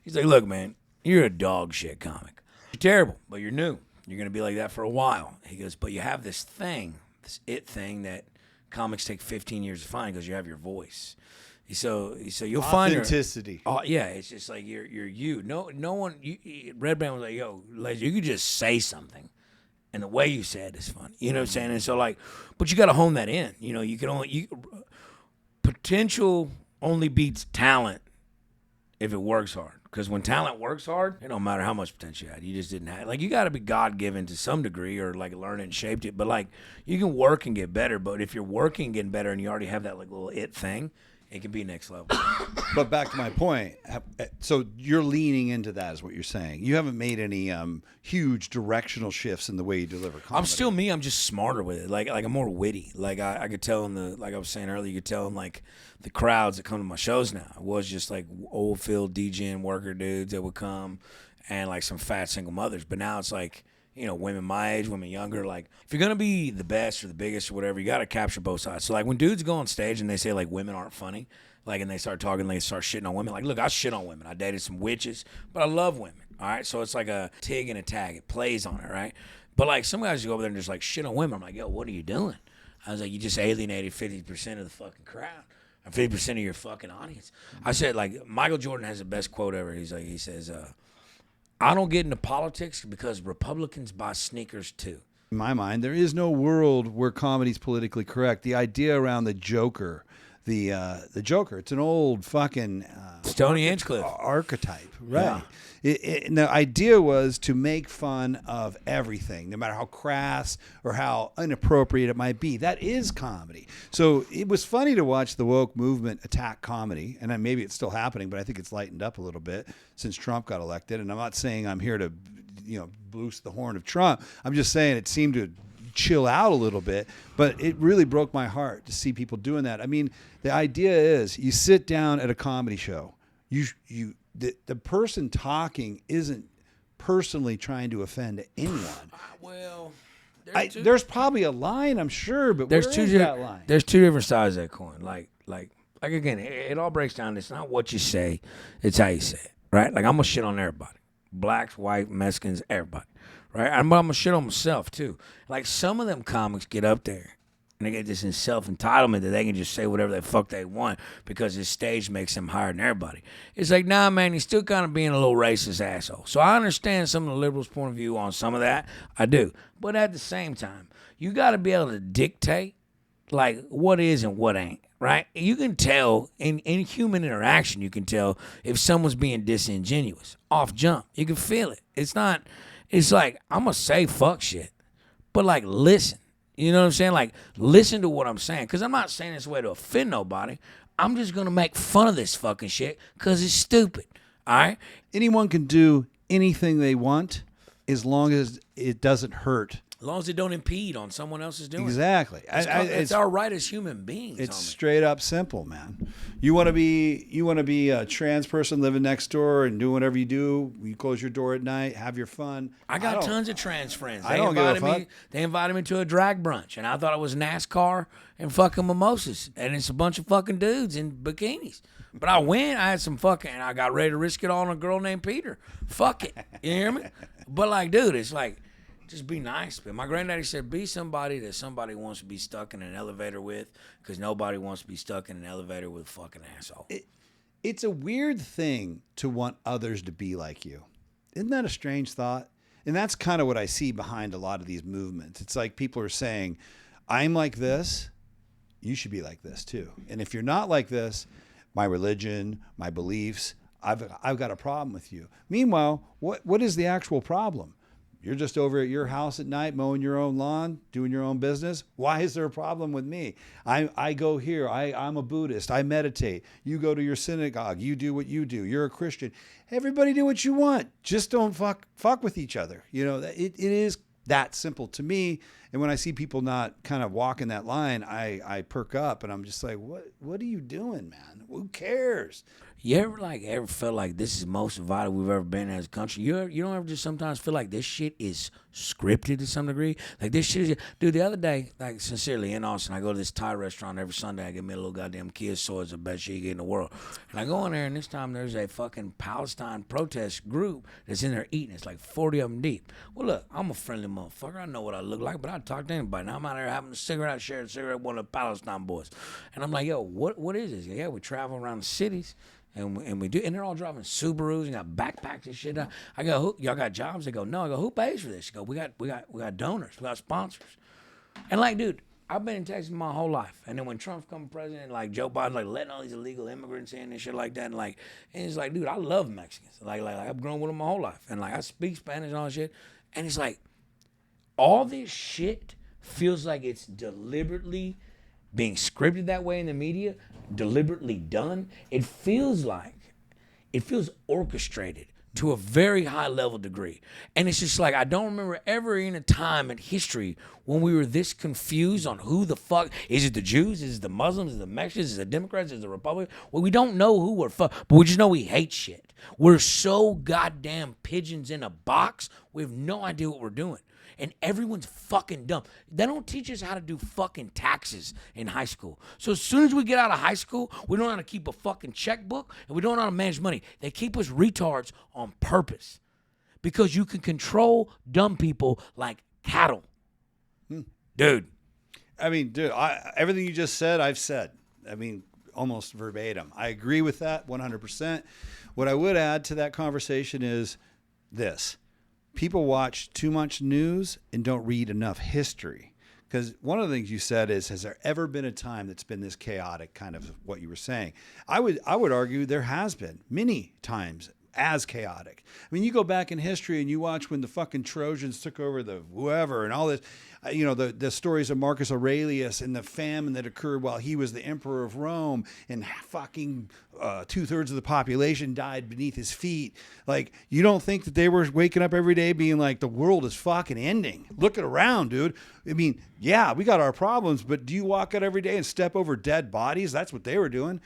look, man, you're a dog shit comic. You're terrible, but you're new. You're gonna be like that for a while. He goes, but you have this thing, this it thing that comics take 15 years to find because you have your voice. So you'll find authenticity. Oh yeah, it's just like you're you. No one. Redban was like, yo, Lazer, you could just say something, and the way you said it is funny. You know what I'm saying? And so like, but you got to hone that in. You can only potential only beats talent if it works hard. Because when talent works hard, it don't matter how much potential you had. You just didn't have. Like, you got to be God-given to some degree or, like, learn it and shaped it. But, like, you can work and get better. But if you're working and getting better and you already have that, like, little it thing, it can be next level. But back to my point. So you're leaning into that is what you're saying. You haven't made any huge directional shifts in the way you deliver comedy. I'm still me. I'm just smarter with it. Like I'm more witty. Like I could tell like I was saying earlier, you could tell in like the crowds that come to my shows now. It was just like old field DJing worker dudes that would come and like some fat single mothers. But now it's like, women my age, women younger. Like, if you're going to be the best or the biggest or whatever, you got to capture both sides. So, like, when dudes go on stage and they say, like, women aren't funny, like, and they start talking, they start shitting on women. Like, look, I shit on women. I dated some witches, but I love women, all right? So it's like a tig and a tag. It plays on it, right? But like some guys go over there and just like shit on women. I'm like, yo, what are you doing? I was like, you just alienated 50% of the fucking crowd. 50% of your fucking audience. I said, like, Michael Jordan has the best quote ever. He says, I don't get into politics because Republicans buy sneakers too. In my mind, there is no world where comedy's politically correct. The idea around the Joker, the Joker, it's an old fucking Tony Hinchcliffe archetype, right? Yeah. And the idea was to make fun of everything, no matter how crass or how inappropriate it might be. That is comedy. So it was funny to watch the woke movement attack comedy, and maybe it's still happening, but I think it's lightened up a little bit since Trump got elected. And I'm not saying I'm here to, boost the horn of Trump. I'm just saying it seemed to chill out a little bit, but it really broke my heart to see people doing that. I mean, the idea is you sit down at a comedy show, the person talking isn't personally trying to offend anyone. Well, there's probably a line, I'm sure, but there's where is that line? There's two different sides of that coin. Like again, it all breaks down. It's not what you say, it's how you say it, right? Like I'm gonna shit on everybody, blacks, white, Mexicans, everybody, right? I'm gonna shit on myself too. Like some of them comics get up there and they get this self-entitlement that they can just say whatever the fuck they want because his stage makes them higher than everybody. It's like, nah, man, he's still kind of being a little racist asshole. So I understand some of the liberals' point of view on some of that. I do. But at the same time, you got to be able to dictate, like, what is and what ain't, right? You can tell, in human interaction, you can tell if someone's being disingenuous. Off jump. You can feel it. It's like, I'm going to say fuck shit, but, like, listen. You know what I'm saying? Like, listen to what I'm saying. Because I'm not saying this way to offend nobody. I'm just going to make fun of this fucking shit because it's stupid. All right? Anyone can do anything they want as long as it doesn't hurt. As long as it don't impede on someone else's doing. Exactly. It's our right as human beings. It's straight up simple, man. You want to be a trans person living next door and do whatever you do. You close your door at night, have your fun. I got tons of trans friends. I don't give a fuck. They invited me to a drag brunch, and I thought it was NASCAR and fucking mimosas, and it's a bunch of fucking dudes in bikinis. But I went. I had some fucking. I got ready to risk it all on a girl named Peter. Fuck it. You hear me? But like, dude, it's like. Just be nice. But my granddaddy said, be somebody that somebody wants to be stuck in an elevator with, because nobody wants to be stuck in an elevator with a fucking asshole. It's a weird thing to want others to be like you. Isn't that a strange thought? And that's kind of what I see behind a lot of these movements. It's like people are saying, I'm like this, you should be like this too. And if you're not like this, my religion, my beliefs, I've got a problem with you. Meanwhile, what is the actual problem? You're just over at your house at night mowing your own lawn, doing your own business. Why is there a problem with me? I go here. I'm a Buddhist. I meditate. You go to your synagogue. You do what you do. You're a Christian. Everybody do what you want. Just don't fuck with each other. You know, it is that simple to me. And when I see people not kind of walking that line, I perk up and I'm just like, what are you doing, man? Who cares? You ever felt like this is the most vital we've ever been as a country? You don't ever just sometimes feel like this shit is scripted to some degree? Like this shit is, dude, the other day, like sincerely in Austin, I go to this Thai restaurant every Sunday. I get me a little goddamn kid soy. It's the best shit you get in the world. And I go in there and this time there's a fucking Palestine protest group that's in there eating. It's like 40 of them deep. Well, look, I'm a friendly motherfucker. I know what I look like, but I talk to anybody. Now I'm out there having a cigarette, sharing a cigarette with one of the Palestine boys. And I'm like, yo, what is this? Yeah, we travel around the cities. And we do, and they're all driving Subarus and got backpacks and shit. I go, y'all got jobs? They go, no. I go, who pays for this? They go, we got donors, we got sponsors. And like, dude, I've been in Texas my whole life. And then when Trump became president, like Joe Biden, like letting all these illegal immigrants in and shit like that, and it's like, dude, I love Mexicans. Like I've grown with them my whole life, and like I speak Spanish and all that shit. And it's like, all this shit feels like it's deliberately being scripted that way in the media, deliberately done. It feels orchestrated to a very high level degree. And it's just like, I don't remember ever in a time in history when we were this confused on who the fuck, is it the Jews, is it the Muslims, is it the Mexicans, is it the Democrats, is it the Republicans? Well, we don't know who we're but we just know we hate shit. We're so goddamn pigeons in a box, we have no idea what we're doing. And everyone's fucking dumb. They don't teach us how to do fucking taxes in high school. So as soon as we get out of high school, we don't know how to keep a fucking checkbook and we don't know how to manage money. They keep us retards on purpose because you can control dumb people like cattle. Dude. I mean, dude, everything you just said, I've said. I mean, almost verbatim. I agree with that 100%. What I would add to that conversation is this. People watch too much news and don't read enough history. Because one of the things you said is, has there ever been a time that's been this chaotic, kind of what you were saying? I would argue there has been many times as chaotic. I mean, you go back in history and you watch when the fucking Trojans took over the whoever and all this, the stories of Marcus Aurelius and the famine that occurred while he was the emperor of Rome, and fucking 2/3 of the population died beneath his feet. Like, you don't think that they were waking up every day being like, the world is fucking ending. Look it around, dude. I mean, yeah, we got our problems, but do you walk out every day and step over dead bodies? That's what they were doing.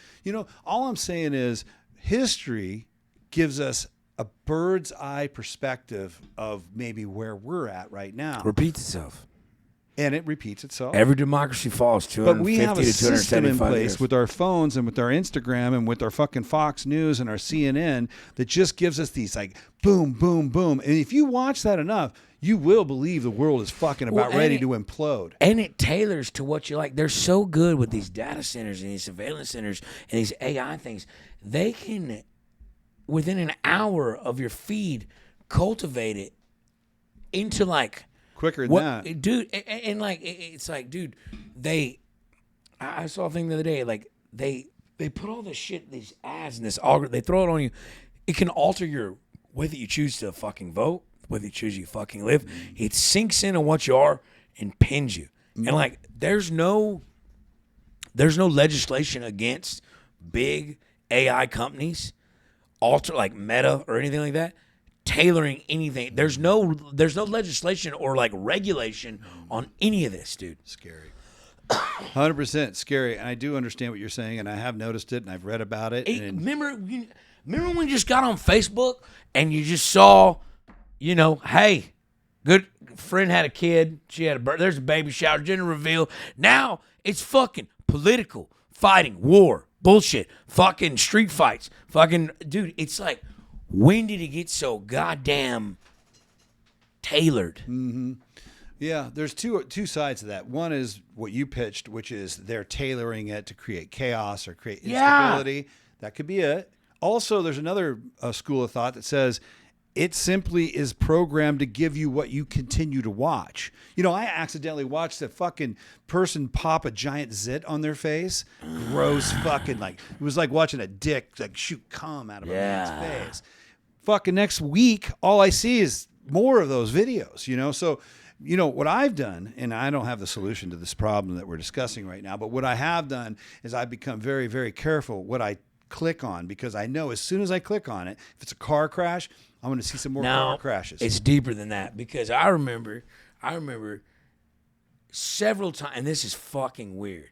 All I'm saying is history gives us a bird's eye perspective of maybe where we're at right now. Repeats itself. And it repeats itself. Every democracy falls 250 But we have a to system in 275 place years. with our phones and with our Instagram and with our fucking Fox News and our CNN that just gives us these like boom, boom, boom. And if you watch that enough, you will believe the world is fucking about ready to implode. And it tailors to what you like. They're so good with these data centers and these surveillance centers and these AI things. They can, within an hour of your feed, cultivate it into like quicker than that, dude. And like it's like, dude, I saw a thing the other day. Like they put all this shit, these ads and this algorithm. They throw it on you. It can alter your way that you choose to fucking vote, whether you choose you fucking live. It sinks in on what you are and pins you. And like, there's no legislation against big AI companies, like Meta or anything like that, tailoring anything. There's no legislation or like regulation on any of this, dude. Scary. 100% scary. And I do understand what you're saying, and I have noticed it, and I've read about it. Remember when you just got on Facebook and you just saw, hey, good friend had a kid. She had there's a baby shower, gender reveal. Now it's fucking political, fighting, war, bullshit, fucking street fights, fucking, dude. It's like, when did it get so goddamn tailored? Mm-hmm. Yeah, there's two sides to that. One is what you pitched, which is they're tailoring it to create chaos or create instability. Yeah. That could be it. Also, there's another school of thought that says it simply is programmed to give you what you continue to watch. I accidentally watched a fucking person pop a giant zit on their face. Gross fucking, like, it was like watching a dick like shoot cum out of a man's face. Fucking next week, all I see is more of those videos, So, what I've done, and I don't have the solution to this problem that we're discussing right now, but what I have done is I've become very, very careful what I click on, because I know as soon as I click on it, if it's a car crash, I'm going to see some more car crashes. It's deeper than that, because I remember several times, and this is fucking weird.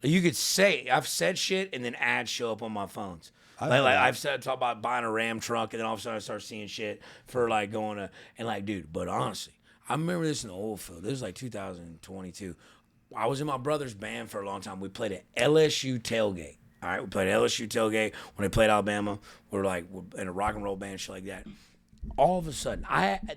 You could say, I've said shit and then ads show up on my phones. I've said, talk about buying a Ram truck, and then all of a sudden I start seeing shit for like going to, and like, dude, but honestly, I remember this in the oil field. This was like 2022. I was in my brother's band for a long time. We played at LSU tailgate. All right, we played at LSU tailgate when they played Alabama. We're in a rock and roll band, shit like that. All of a sudden,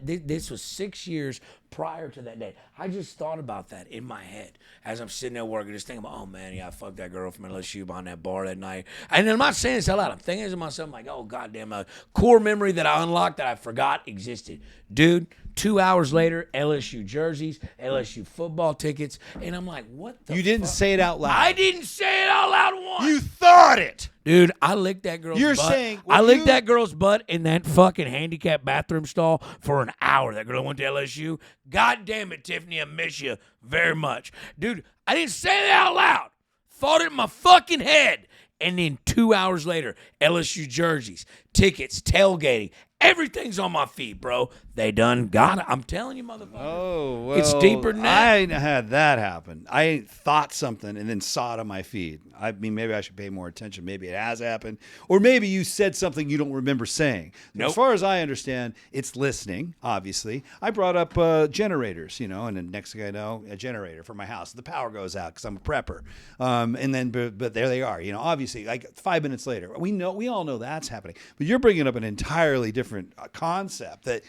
this was 6 years prior to that day. I just thought about that in my head as I'm sitting there working, just thinking about, oh man, yeah, I fucked that girl from LSU behind that bar that night. And I'm not saying this out loud. I'm thinking to myself, like, oh goddamn, a core memory that I unlocked that I forgot existed. Dude, 2 hours later, LSU jerseys, LSU football tickets, and I'm like, what the You didn't say it out loud. I didn't say it out loud once. You thought it. Dude, I licked that girl's butt. You're saying... I licked that girl's butt in that fucking handicapped bathroom stall for an hour. That girl went to LSU. God damn it, Tiffany, I miss you very much. Dude, I didn't say it out loud. Thought it in my fucking head. And then 2 hours later, LSU jerseys, tickets, tailgating, everything's on my feet, bro. They done got it. I'm telling you, motherfucker. Oh, well. It's deeper than that. I had that happen. I thought something and then saw it on my feed. I mean, maybe I should pay more attention. Maybe it has happened. Or maybe you said something you don't remember saying. Nope. As far as I understand, it's listening, obviously. I brought up generators, and then next thing I know, a generator for my house. The power goes out because I'm a prepper. And then, but there they are. Obviously, like 5 minutes later. We all know that's happening. But you're bringing up an entirely different concept that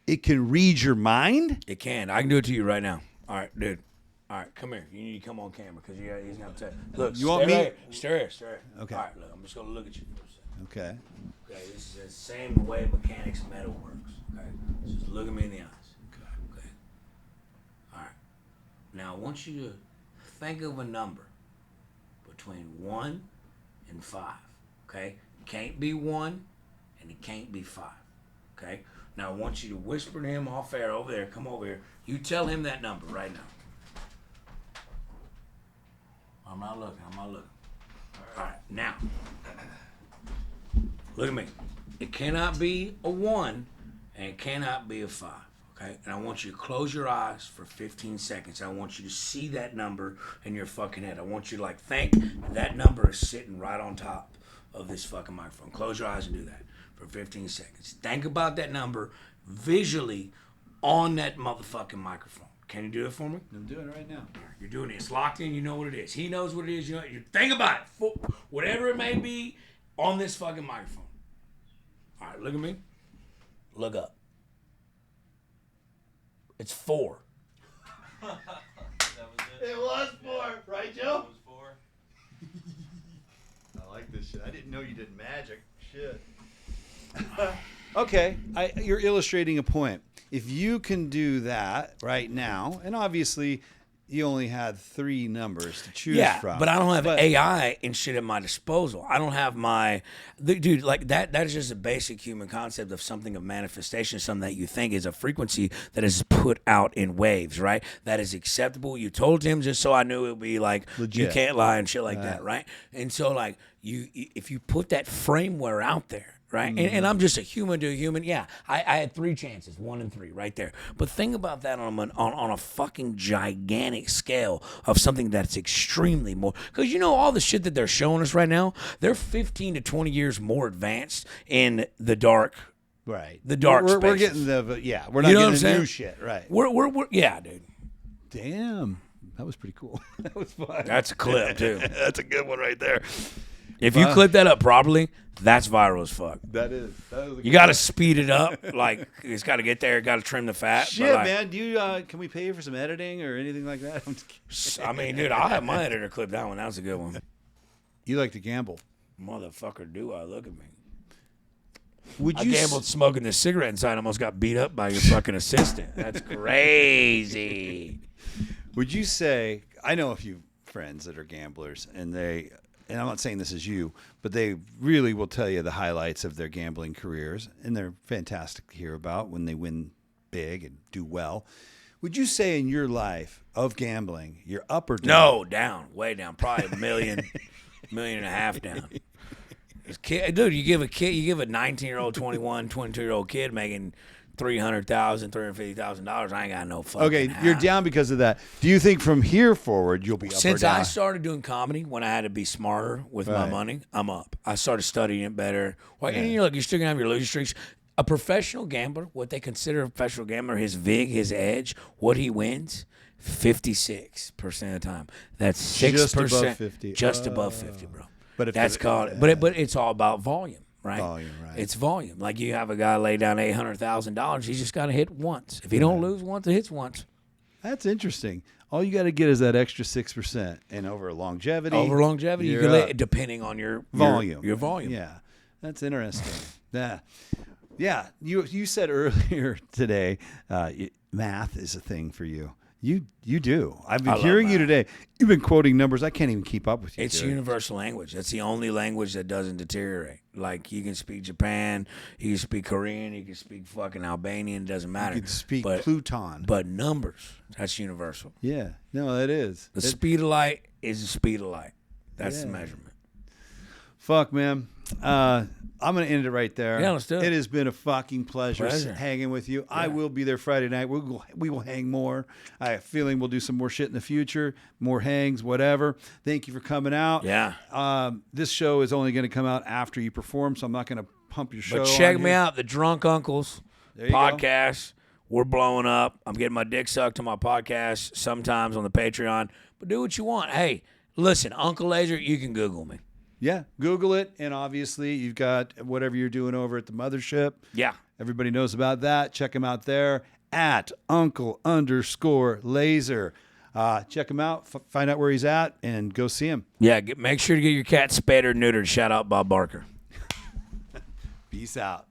it can read your mind? It can. I can do it to you right now. All right, dude. All right, come here. You need to come on camera because he's going to tell you. Look, You want me? Right here. Stare here. Okay. All right, look, I'm just going to look at you for a second. Okay. Okay, this is the same way mechanics metal works. Okay, just look at me in the eyes. Okay. All right. Now I want you to think of a number between 1 and 5. Okay, it can't be 1 and it can't be 5. Okay. Now I want you to whisper to him off air over there. Come over here. You tell him that number right now. I'm not looking. All right, now. Look at me. It cannot be a 1 and it cannot be a 5. Okay? And I want you to close your eyes for 15 seconds. I want you to see that number in your fucking head. I want you to think that number is sitting right on top of this fucking microphone. Close your eyes and do that for 15 seconds. Think about that number visually on that motherfucking microphone. Can you do it for me? I'm doing it right now. You're doing it. It's locked in. You know what it is. He knows what it is. You think about it. Whatever it may be on this fucking microphone. All right, look at me. Look up. It's 4. That was it. It was 4, right, Joe? It was 4. I like this shit. I didn't know you did magic. Shit. Okay, you're illustrating a point. If you can do that right now, and obviously you only had 3 numbers to choose from. But I don't have AI and shit at my disposal. I don't have dude, like that is just a basic human concept of something of manifestation, something that you think is a frequency that is put out in waves, right? That is acceptable. You told him just so I knew it would be like, legit. You can't lie and shit like that, right? And so like if you put that framework out there, right? And I'm just a human to a human. Yeah, I had 3 chances, 1 and 3 right there. But think about that on a fucking gigantic scale of something that's extremely more. Because you know all the shit that they're showing us right now, they're 15 to 20 years more advanced in the dark. Right. The dark We're spaces. getting we're not getting the new shit. Right. We're yeah, dude. Damn. That was pretty cool. That was fun. That's a clip, too. That's a good one right there. If you clip that up properly, that's viral as fuck. That is You got to speed it up. Like, it's got to get there. Got to trim the fat. Shit, but man. Do you? Can we pay you for some editing or anything like that? I'm just kidding. I mean, dude, I'll have my editor clip that one. That was a good one. You like to gamble? Motherfucker, do I? Look at me. Would I you? gambled smoking this cigarette inside. Almost got beat up by your fucking assistant. That's crazy. Would you say? I know a few friends that are gamblers, and I'm not saying this is you, but they really will tell you the highlights of their gambling careers, and they're fantastic to hear about when they win big and do well. Would you say in your life of gambling, you're up or down? No, down, way down, probably $1 million, $1.5 million down. Dude, you give a 19-year-old, 21, 22-year-old kid making $300,000, $350,000. I ain't got no fucking. Okay, house. you're down because of that. Do you think from here forward you'll be up Since or down? I started doing comedy, when I had to be smarter with my money, I'm up. I started studying it better. Well, and you're still gonna have your losing streaks. A professional gambler, what they consider a professional gambler, his vig, his edge, what he wins, 56% of the time. That's 6%, Just above 50. Just above 50, bro. But if that's it- called. But it's all about volume. Right? Volume, right. It's volume. Like you have a guy lay down $800,000, he's just got to hit once. If he don't lose once, it hits once. That's interesting. All you got to get is that extra 6%, and over longevity. You can lay, depending on your volume. Your volume. Yeah, that's interesting. Yeah. You said earlier today, math is a thing for you. You do. I've been hearing you today. You've been quoting numbers. I can't even keep up with you. It's universal language. That's the only language that doesn't deteriorate. Like you can speak Japan, you can speak Korean, you can speak fucking Albanian. It doesn't matter. You can speak Pluton. But numbers, that's universal. Yeah. No, that is. The speed of light is the speed of light. That's the measurement. Fuck, man. I'm going to end it right there. Yeah, let's do it. It has been a fucking pleasure hanging with you. Yeah. I will be there Friday night. We will hang more. I have a feeling we'll do some more shit in the future, more hangs, whatever. Thank you for coming out. Yeah. This show is only going to come out after you perform, so I'm not going to pump your show. But check me out, the Drunk Uncles podcast. We're blowing up. I'm getting my dick sucked on my podcast sometimes on the Patreon. But do what you want. Hey, listen, Uncle Lazer, you can Google me. Yeah, Google it, and obviously you've got whatever you're doing over at the mothership. Yeah. Everybody knows about that. Check him out there at Uncle_Lazer. Check him out, find out where he's at, and go see him. Yeah, make sure to get your cat spayed or neutered. Shout out Bob Barker. Peace out.